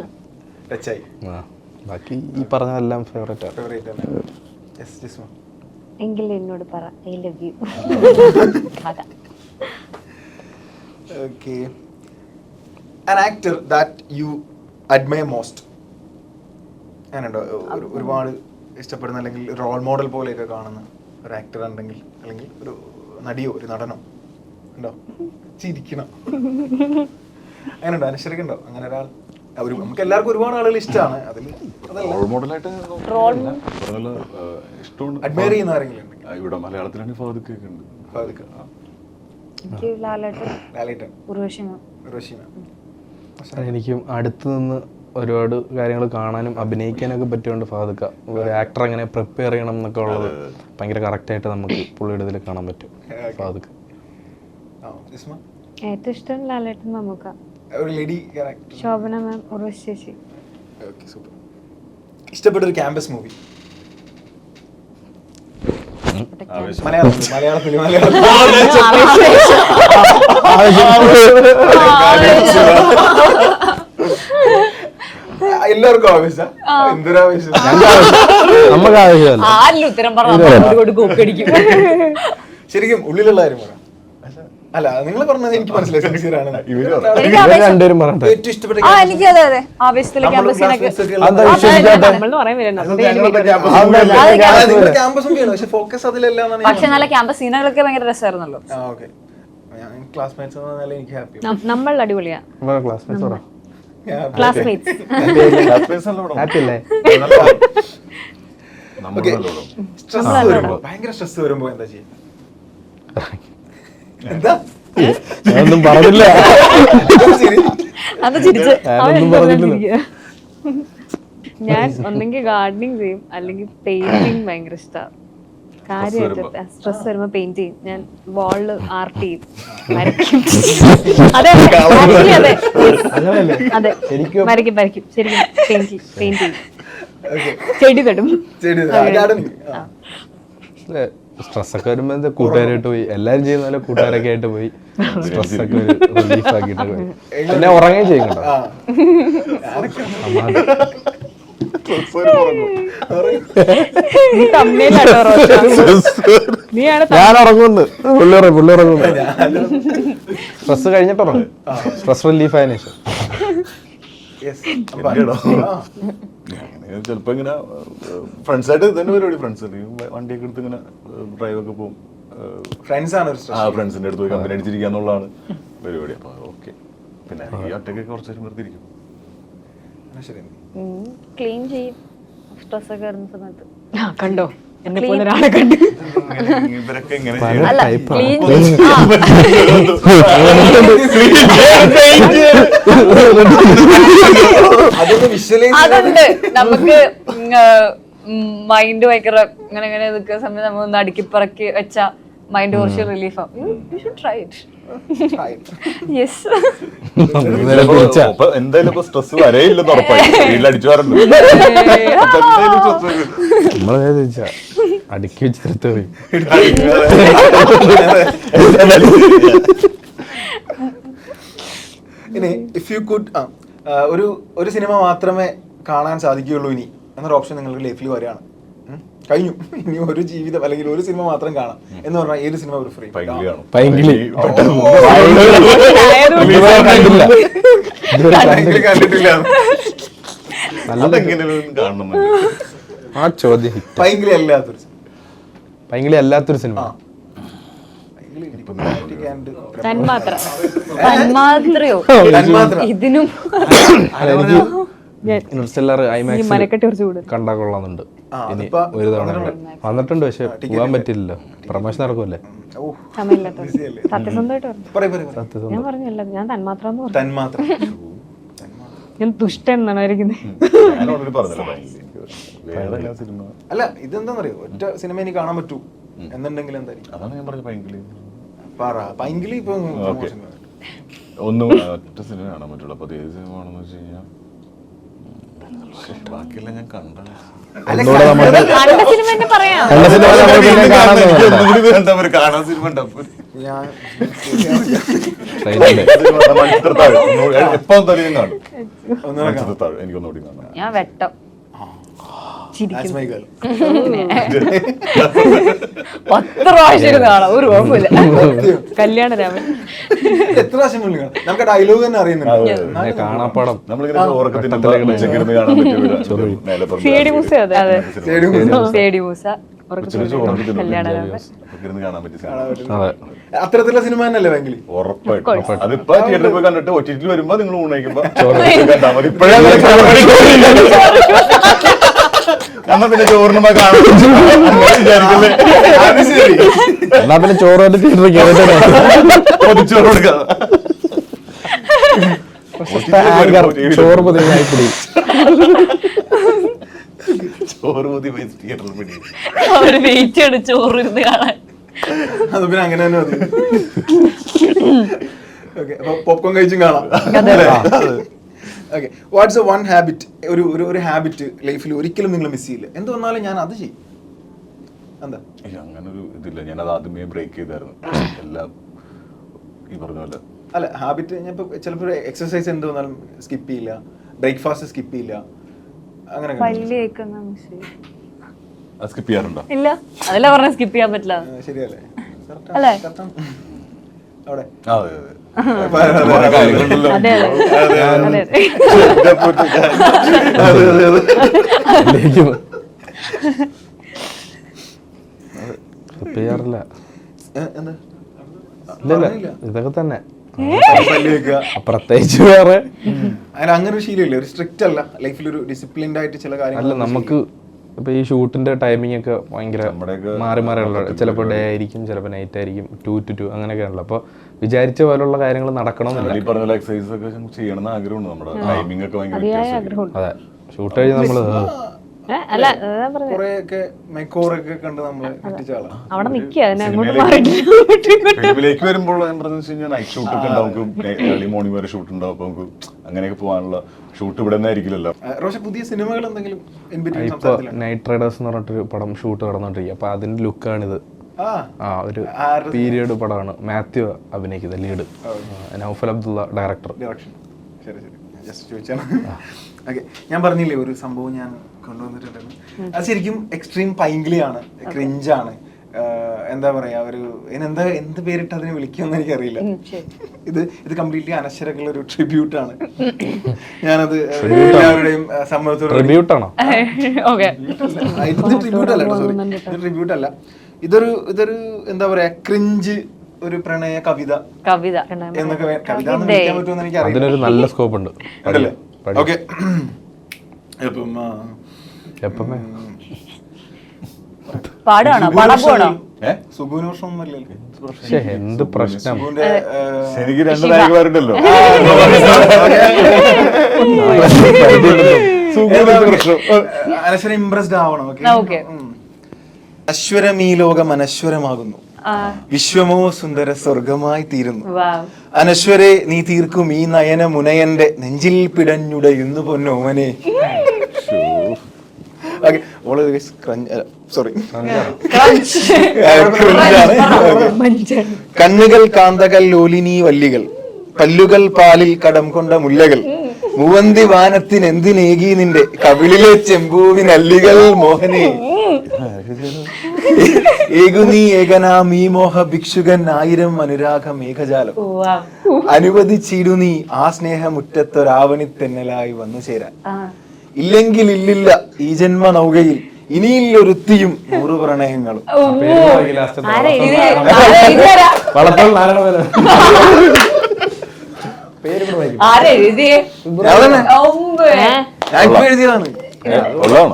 ബാക്കി ഈ പറഞ്ഞതെല്ലാം ഫേവറേറ്റ് ആണ്. എങ്കിൽ എന്നോട് പറ I love you. Okay. An actor that you admire most? അങ്ങനെയുണ്ടോ ഒരുപാട് ഇഷ്ടപ്പെടുന്ന അല്ലെങ്കിൽ റോൾ മോഡൽ പോലെയൊക്കെ കാണുന്ന ഒരു ആക്ടർ ഉണ്ടെങ്കിൽ, അല്ലെങ്കിൽ ഒരു നടിയോ ഒരു നടനോ ഉണ്ടോ? ചിരിക്കണം. അങ്ങനെയുണ്ടോ? അനുസരിക്കണ്ടോ അങ്ങനെ ഒരാൾ? നമുക്ക് എല്ലാവർക്കും ഒരുപാട് ആളുകൾ ഇഷ്ടമാണ്. അതിൽ റോൾ മോഡലായിട്ട് ഇഷ്ടമുണ്ട്. അഡ്മയർ ചെയ്യുന്ന ആരെങ്കിലും ഇവിടെ മലയാളത്തിലാണ് ഫാദുക്ക ഉണ്ട്. എനിക്ക് ലാലേട്ടൻ, ഉർവശിമ. എനിക്കും അടുത്ത് നിന്ന് ഒരുപാട് കാര്യങ്ങൾ കാണാനും അഭിനയിക്കാനൊക്കെ പറ്റിയോണ്ട് ഫാദുക്ക ഒരു ആക്ടർ എങ്ങനെ പ്രിപ്പയർ ചെയ്യണം എന്നൊക്കെ ഉള്ളത് ഭയങ്കര കറക്റ്റായിട്ട് നമുക്ക് പുള്ളിയുടെ ഇതിൽ കാണാൻ പറ്റും. ഫാദുക്ക ഏറ്റവും ഇഷ്ടം ലാലേട്ടൻ, മമ്മൂക്ക, ഒരു ലേഡി ക്യാരക്ടർ ശോഭന മാം, ഉർവശി ചേച്ചി. Okay, super. ഇഷ്ടപ്പെട്ട ഒരു ക്യാമ്പസ് മൂവി? മലയാളത്തിൽ എല്ലാവർക്കും ആവേശം. എന്തൊരാവേശം! നമുക്ക് ആവശ്യമല്ല. ആരിലും ഉത്തരം പറഞ്ഞിരിക്കും. ശരിക്കും ഉള്ളിലുള്ള കാര്യം പറയാം. അല്ല, നിങ്ങൾ പറഞ്ഞത് എനിക്ക് മനസ്സിലായി. സിൻസിയറാണ്. രണ്ടുപേരും പറഞ്ഞിട്ട് ഏറ്റവും ഇഷ്ടപ്പെട്ട എനിക്ക് അതെ അതെ ആവേശത്തിലെ ക്യാമ്പസ് സീനൊക്കെ ക്യാമ്പസും ചെയ്യണം, പക്ഷെ ഫോക്കസ് അതിലെല്ലാം. പക്ഷെ നല്ല ക്യാമ്പസ് സീനുകളൊക്കെ ഭയങ്കര രസമായിരുന്നല്ലോ. ക്ലാസ്മേറ്റ്സ് എനിക്ക് ഹാപ്പി. നമ്മൾ അടിപൊളിയാ. ക്ലാസ്മേറ്റ്സ് ക്ലാസ്മേറ്റ്സ് ഹാപ്പി അല്ലേ? ഭയങ്കര സ്ട്രെസ് വരുമ്പോ എന്താ ചെയ്യും? എന്താ ഒന്നും പറഞ്ഞില്ല. അത് ചിരിച്ച് ഞാൻ ഒന്നെങ്കിൽ ഗാർഡനിങ് ചെയ്യും, അല്ലെങ്കിൽ പെയിന്റിങ് ഭയങ്കര ഇഷ്ടമാണ്. കാര്യമായിട്ട് സ്ട്രെസ് വരുമ്പോ പെയിന്റ് ചെയ്യും. ഞാൻ വാളില് ആർട്ട് ചെയ്യും, വരയ്ക്കും. അതെ അതെ അതെ, വരയ്ക്കും ശരിക്കും പെയിന്റ് ചെയ്യും, ചെടി നടും. സ്ട്രെസ് ഒക്കെ വരുമ്പോ എന്താ കൂട്ടുകാരായിട്ട് പോയി, എല്ലാരും ചെയ്യുന്ന പോലെ കൂട്ടുകാരൊക്കെ ആയിട്ട് പോയി സ്ട്രെസ് ഒക്കെ റിലീഫ് ആക്കിയിട്ട് പോയി. പിന്നെ ഉറങ്ങുകയും ചെയ്യും കേട്ടോ. ഞാൻ ഉറങ്ങുന്നു, പുള്ളി ഉറങ്ങുന്നു. സ്ട്രെസ് കഴിഞ്ഞിട്ട് ഉറങ്ങും, സ്ട്രെസ് റിലീഫ് ആയതിനു ശേഷം. ചിലപ്പോ ഇങ്ങനെ ഫ്രണ്ട്സായിട്ട് തന്നെ പരിപാടി. ഫ്രണ്ട്സ് വണ്ടിയൊക്കെ എടുത്ത് ഇങ്ങനെ ഡ്രൈവൊക്കെ പോകും. ഫ്രണ്ട്സിന്റെ അടുത്ത് പോയി കമ്പനി അടിച്ചിരിക്കുക എന്നുള്ളതാണ് പരിപാടി. അപ്പൊ ഓക്കെ. പിന്നെ ഈ ഒറ്റയ്ക്ക് കുറച്ച് നേരം വെറുതെ ഇരിക്കും. ശരി. ക്ലീൻ ചെയ്യും സ്ട്രെസ് ഒക്കെ വരുന്ന സമയത്ത്. കണ്ടോ എന്നെ പോലെ ഒരാളെ കണ്ടു. ഇവരൊക്കെ എങ്ങനെ പല അല്ല type ആ. ക്ലീൻ അതൊന്ന് visualize അതുണ്ട് നമുക്ക് മൈൻഡ് ഭയങ്കര ഇങ്ങനെ ഇങ്ങനെ നിൽക്കുന്ന സമയത്ത് നമ്മൾ ഒന്ന് അടുക്കിപ്പറക്കി വെച്ച മൈൻഡ് കുറച്ച് റിലീഫ് ആവും. You should try it. Yes. എന്തായാലും ഇപ്പൊ സ്ട്രെസ് വരെയില്ലെന്ന് ഉറപ്പായി. വീട്ടിലടിച്ചു വരണ്ട് നമ്മളെ ചോദിച്ചാ അടുക്കി വെച്ച് തീർത്ത് ഇനി ഇഫ് യു കുഡ് ഒരു സിനിമ മാത്രമേ കാണാൻ സാധിക്കുകയുള്ളൂ ഇനി എന്നൊരു ഓപ്ഷൻ നിങ്ങൾക്ക് ലൈഫിൽ വരികയാണ്. കഴിഞ്ഞു, ഇനി ഒരു ജീവിതം അല്ലെങ്കിൽ ഒരു സിനിമ മാത്രം കാണാം എന്ന് പറഞ്ഞാൽ ഏത് സിനിമ പ്രിഫർ ചെയ്യും? പൈങ്കിളിയാണ്. പൈങ്കിളി പൈങ്കിളി കണ്ടിട്ടില്ല. അതെങ്ങനെയും കാണണം. ആ ചോദ്യം hit. പൈങ്കിളി അല്ലാത്തൊരു സിനിമ. പൈങ്കിളി അല്ലാത്തൊരു സിനിമ തന്മാത്ര. തന്മാത്രയോ തന്മാത്ര. ഇതിനും ഇന്റർസ്റ്റെല്ലർ ഈ ഐമാക്സ് മനക്കെട്ടി കുറച്ച് കൂടുതൽ. കണ്ടാ കൊള്ളാന്നുണ്ട്. ഇനി അതിപ്പോ ഒരു തവണ വന്നിട്ടുണ്ട്, പക്ഷെ പോകാൻ പറ്റില്ലല്ലോ, പ്രമോഷൻ നടക്കുമല്ലേ. സമയമില്ലാത്ത സത്യസന്ധമായിട്ട് പറഞ്ഞു. സത്യസന്ധം. ഞാൻ പറഞ്ഞല്ല, ഞാൻ തന്മാത്ര എന്ന് പറഞ്ഞു. തന്മാത്ര. ഞാൻ ദുഷ്ടൻ എന്നാണ് ആയിരിക്കുന്നത്. ഞാൻ already പറഞ്ഞല്ലോ പൈങ്കിളി. വേറെ എല്ലാ സിനിമ അല്ല, ഇതെന്താന്നറിയോ, ഒറ്റ സിനിമ എനിക്ക് കാണാൻ പറ്റൂ എന്നുണ്ടെങ്കിൽ എന്തായിരിക്കും? അതാണ് ഞാൻ പറഞ്ഞ പൈങ്കിളി. പറ. പൈങ്കിളി ഇപ്പൊ ഓക്കെ, ഒന്നും ഒറ്റ സിനിമ കാണാൻ പറ്റുള്ളൂ. അപ്പൊ ഏത് സിനിമ ആണെന്ന് വെച്ച് കഴിഞ്ഞാൽ ബാക്കിയെല്ലാം ഞാൻ കണ്ടാണ്. ഒന്നുകൂടെ നമ്മള് കണ്ട സിനിമ തന്നെ പറയാം. കണ്ട സിനിമ നമ്മള് പിന്നെ കാണാൻ തോന്നുന്നു. കാണാൻ സിനിമ ഉണ്ടാവും. ഞാൻ ട്രെയിനില് എപ്പോ എന്തായാലും കാണും. ഒന്നുകൂടെ കാണാം. എനിക്കൊന്നുകൂടി കാണാം. ഞാൻ വെട്ടം That's my girl. 10 പ്രാവശ്യം ഇരുന്ന് കാണാം, ഒരു കുഴപ്പമില്ല. കല്യാണരാമൻ. എത്ര പ്രാവശ്യം മുന്നിൽ കാണാം? നമുക്ക് ഡയലോഗ് തന്നെ അറിയുന്നുണ്ട്. കാണാപ്പാടം നമ്മളിങ്ങനെ ഉറക്കത്തിൽ ഉച്ചക്കിരുന്ന് കാണാൻ പറ്റും. സേഡി മൂസ. അതെ അതെ, സേഡി മൂസ, കല്യാണരാമൻ. കാണാൻ പറ്റിയ സിനിമ. അതെ. അത്തരത്തിലുള്ള സിനിമ തന്നെയല്ലേ ഭയങ്കര? ഉറപ്പായിട്ടും. അതിപ്പോ തിയേറ്ററിൽ പോയി കണ്ടിട്ട് ഒറ്റിറ്റിൽ വരുമ്പോ നിങ്ങൾ ഊണയിക്കുമ്പോ നമ്മ പിന്നെ ചോറിനുമ്പോ കാണാൻ വിചാരിക്കില്ലേ? അത് ശരി. എന്നാ പിന്നെ ചോറ് തിയേറ്ററിൽ ചോറ് കൊടുക്കാം. ചോറ് പൊതിയായി പിടി. ചോറ് മതി തിയേറ്ററിൽ പിടി. അവര് വെയിറ്റ് ചെയ്ത് ചോറ് ഇരുന്ന് കാണാൻ. അത് പിന്നെ അങ്ങനെ തന്നെ മതി. ഓക്കെ, അപ്പൊ പോപ്കോൺ കഴിച്ചും കാണാം. Okay, what's a one habit, ഒരു ഹാബിറ്റ് ലൈഫിൽ ഒരിക്കലും നിങ്ങൾ മിസ് ചെയ്യില്ല, എന്ത് വന്നാലും ഞാൻ അത് ചെയ്യും? എന്താ? അങ്ങനൊരു ഇതില്ല. ഞാനത് ആദ്യമേ ബ്രേക്ക് ചെയ്തായിരുന്നു എല്ലാം ഈ പറഞ്ഞ പോലെ. അല്ല, ഹാബിറ്റ് ഞാൻ ഇപ്പൊ ചിലപ്പോൾ എക്സസൈസ് എന്ത് വന്നാലും സ്കിപ്പ് ചെയ്യില്ല, ബ്രേക്ക്ഫാസ്റ്റ് സ്കിപ്പ് ചെയ്യില്ല, അങ്ങനെ അത് സ്കിപ്പ് ചെയ്യാറുണ്ടോ? ഇല്ല, അതല്ല പറഞ്ഞ സ്കിപ്പ് ചെയ്യാൻ പറ്റില്ല. ശരിയല്ലേ? അല്ലേ? അവിടെ അതെ അതെ കാര്യങ്ങളുണ്ടല്ലോ. അതെ അതെ അതെ. ചെയ്യാറില്ല. എന്താ? ഇല്ല, ഇതൊക്കെ തന്നെ. പല്ല് വെക്കുക. പ്രത്യേകിച്ച് വേറെ അങ്ങനെ ഒരു ശീലമില്ല, ഒരു സ്ട്രിക്റ്റ് അല്ല ലൈഫിൽ, ഒരു ഡിസിപ്ലിൻഡ് ആയിട്ട് ചില കാര്യങ്ങൾ. അല്ല, നമുക്ക് ഇപ്പൊ ഈ ഷൂട്ടിന്റെ ടൈമിംഗ് ഒക്കെ ഭയങ്കര മാറി മാറിയുള്ള, ചിലപ്പോൾ ഡേ ആയിരിക്കും, ചിലപ്പോൾ നൈറ്റ് ആയിരിക്കും, 2 to 2 അങ്ങനെയൊക്കെ ആണല്ലോ. അപ്പൊ വിചാരിച്ച പോലുള്ള കാര്യങ്ങൾ നടക്കണമെന്നില്ല. ഈ പറഞ്ഞ എക്സസൈസ് ഒക്കെ ചെയ്യണമെന്ന് ആഗ്രഹമുണ്ട്. നമ്മുടെ ടൈമിംഗ് ഒക്കെ ഭയങ്കര. അതെ, ഷൂട്ട് കഴിഞ്ഞ് നമ്മള് അല്ല കുറെയൊക്കെ മെക്കോറൊക്കെ കണ്ട് നമ്മള് എത്തിച്ച ആളാണ്. അവിടെ നിൽക്കുക, അതിനെ അങ്ങോട്ട് മാറിയിട്ടില്ല. ഫിലിമിലേക്ക് വരുമ്പോൾ എന്താണെന്ന് വെച്ച് കഴിഞ്ഞാൽ നൈറ്റ് ഷൂട്ട് ഒക്കെ ഉണ്ടാവും, ഏർലി മോർണിംഗ് വരെ ഷൂട്ട് ഉണ്ടാവും. അപ്പൊ നമുക്ക് അങ്ങനെയൊക്കെ പോകാനുള്ള ഷൂട്ട് ഇവിടെ തന്നെ ആയിരിക്കില്ലല്ലോ. റോഷ, പുതിയ സിനിമകൾ എന്തെങ്കിലും ഇപ്പൊ നൈറ്റ് റൈഡേഴ്സ് എന്ന് പറഞ്ഞിട്ടൊരു പടം ഷൂട്ട് നടന്നുകൊണ്ടിരിക്കുക. അപ്പൊ അതിന്റെ ലുക്കാണിത്. ഒരു പീരിയഡ് പടമാണ്. മാത്യു അഭിനയിക്കുന്നത്, lead. Noufal Abdulla director. Okay, ഞാൻ പറഞ്ഞില്ലേ ഒരു സംഭവം ഞാൻ കൊണ്ടുവന്നിട്ടുണ്ടെന്ന്. അത് ശരിക്കും എക്സ്ട്രീം പൈങ്കിളിയാണ്, ക്രിഞ്ചാണ്. എന്താ പറയാ, ഒരു എന്ത് പേരിട്ട് അതിനെ വിളിക്കുമെന്ന് എനിക്കറിയില്ല. ഇത് കംപ്ലീറ്റ്ലി അനശ്വരക്കുള്ള ഒരു ട്രിബ്യൂട്ടാണ്. ഞാനത് എല്ലാവരുടെയും സമ്മതത്തോടെ ട്രിബ്യൂട്ട് അല്ല, ഇതൊരു എന്താ പറയാ, ക്രിഞ്ച്, ഒരു പ്രണയ കവിത എന്നൊക്കെ കവിത എന്ന് വിളിക്കാൻ പറ്റുമെന്ന് എനിക്കറിയില്ല. അതിനൊരു നല്ല സ്കോപ്പ് ഉണ്ട്. ഓക്കെ, ഇപ്പം എപ്പം പാടാണോ പാടാൻ പോകണോ? സുഗുവിന് പ്രശ്നമൊന്നുമല്ലല്ലോ. പക്ഷേ എന്ത് പ്രശ്നം. സുഗുവിന്റെ എനിക്ക് 2 നായകന്മാരുണ്ടല്ലോ. അനശ്വര ഇംപ്രസ്ഡ് ആവണം. ഓക്കെ. അശ്വരമീ ലോകം അനശ്വരമാകുന്നു, വിശ്വമോ സുന്ദര സ്വർഗമായി തീരുന്നു. Wow. അനശ്വരെ നീ തീർക്കും ഈ നയന മുനയന്റെ നെഞ്ചിൽ പിടഞ്ഞുടയുന്നു പൊന്നോമനെ. സോറി, കണ്ണുകൾ കാന്തകൾ ലോലിനി വല്ലികൾ, പല്ലുകൾ പാലിൽ കടം കൊണ്ട മുല്ലകൾ, മൂവന്തി വാനത്തിന് എന്തിനേകി നിന്റെ കവിളിലെ ചെമ്പൂവിനല്ലികൾ മോഹനെ. ഏകുനീ ഏകനാം ഈ മോഹ ഭിക്ഷുകൻ 1000 അനുരാഗ മേഘജാലം, അനുവദിച്ചിടു നീ ആ സ്നേഹമുറ്റത്തൊരാവണി തെന്നലായി വന്നു ചേരാൻ. ഇല്ലെങ്കിൽ ഇല്ലില്ല ഈ ജന്മ നൗകയിൽ ഇനിയില്ലൊരുത്തിയും 100 പ്രണയങ്ങളും. വളപ്പോൾ നാരായണ ഞാൻ ഇപ്പൊ എഴുതിയതാണ്. ഉള്ളതാണോ?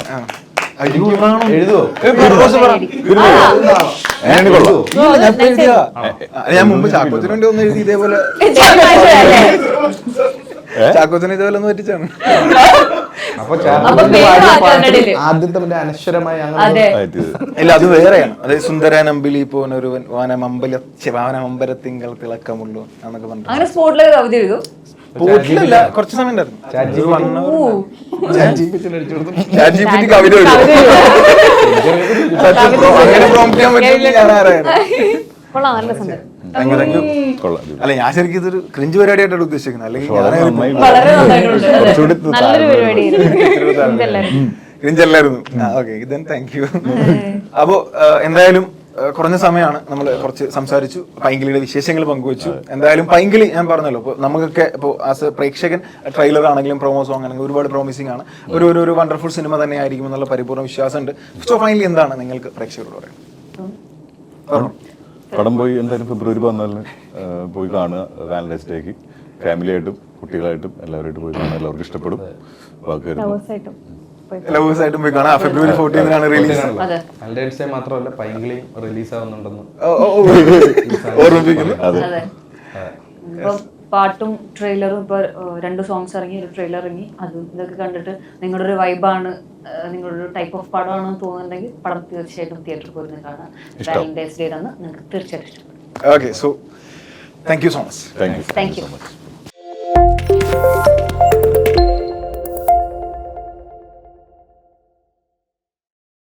എഴുതുവോ? ഞാൻ മുമ്പ് ചാക്കോത്തിന് വേണ്ടി ഒന്ന് എഴുതി ഇതേപോലെ. ചാക്കോത്തിന് ഇതേപോലെ ഒന്ന് പറ്റിച്ചാണ്. അപ്പൊ ആദ്യത്തെ മറ്റേ അനശ്വരമായ ഇല്ല, അത് വേറെയാണ്. അതായത് സുന്ദരനമ്പിളി പോനൊരുവൻ വാനമമ്പലത്തിങ്കൾ തിളക്കമുള്ളൂ എന്നൊക്കെ പറഞ്ഞു. അങ്ങനെ സ്പോട്ടിലൊക്കെ കവിത എഴുതും. പോട്ടിലല്ല, കുറച്ച് സമയം ഉണ്ടായിരുന്നു. കവിത കൊള്ളാം, നല്ല സുന്ദരം. അല്ല, ഞാൻ ശരിക്കും ഇതൊരു ക്രിഞ്ച് പരിപാടിയായിട്ടാണ് ഉദ്ദേശിക്കുന്നത്. അല്ലെങ്കിൽ വളരെ നന്നായിട്ടുണ്ട്. നല്ലൊരു പരിപാടിയായിരുന്നു. ക്രിഞ്ചല്ലായിരുന്നു. ഓക്കെ, ഇതൻ താങ്ക് യു. അപ്പോ എന്തായാലും കുറഞ്ഞ സമയമാണ്, നമ്മൾ കുറച്ച് സംസാരിച്ചു, പൈങ്കിളിയുടെ വിശേഷങ്ങൾ പങ്കുവച്ചു. എന്തായാലും പൈങ്കിളി ഞാൻ പറഞ്ഞല്ലോ, ഇപ്പോൾ നമുക്കൊക്കെ ഇപ്പോൾ ആസ് എ പ്രേക്ഷകൻ ട്രെയിലർ ആണെങ്കിലും പ്രൊമോ സോങ് ആണെങ്കിലും ഒരുപാട് പ്രോമിസിംഗ് ആണ്. ഒരു വണ്ടർഫുൾ സിനിമ തന്നെ ആയിരിക്കും എന്നുള്ള പരിപൂർണ്ണ വിശ്വാസമുണ്ട്. സോ ഫൈനലി എന്താണ് നിങ്ങൾക്ക് പ്രേക്ഷകരോട് പറയുന്നത്? പടം പോയി എന്തായാലും ഫെബ്രുവരി 14 പോയി കാണുക. വാലന്റൈൻസ് ഡേക്ക് ഫാമിലി ആയിട്ടും കുട്ടികളായിട്ടും എല്ലാവരുമായിട്ട് പോയി കാണുക. എല്ലാവർക്കും ഇഷ്ടപ്പെടും. ലവേഴ്സ് ആയിട്ടും പോയി കാണാം. ഫെബ്രുവരി 14 റിലീസ്. വാലന്റൈൻസ് ഡേ മാത്രമല്ല, പൈങ്കിളി റിലീസ് ആവുന്നുണ്ടെന്ന് ഓർമ്മിപ്പിക്കുന്നു. പാട്ടും ട്രെയിലറും ഇപ്പൊ 2 സോങ്സ് ഇറങ്ങി, ഒരു ട്രെയിലർ ഇറങ്ങി. അതും ഇതൊക്കെ കണ്ടിട്ട് നിങ്ങളുടെ ഒരു വൈബാണ്, നിങ്ങളുടെ ഒരു ടൈപ്പ് ഓഫ് പടമാണെന്ന് തോന്നുന്നുണ്ടെങ്കിൽ പടം തീർച്ചയായിട്ടും തിയേറ്ററിൽ പോയി കാണാം. വാലന്റൈൻസ് ഡേ ആണ് നിങ്ങൾക്ക് തീർച്ചയായിട്ടും ഇഷ്ടപ്പെടും. Okay, so thank you so much. Thank you. Thank you.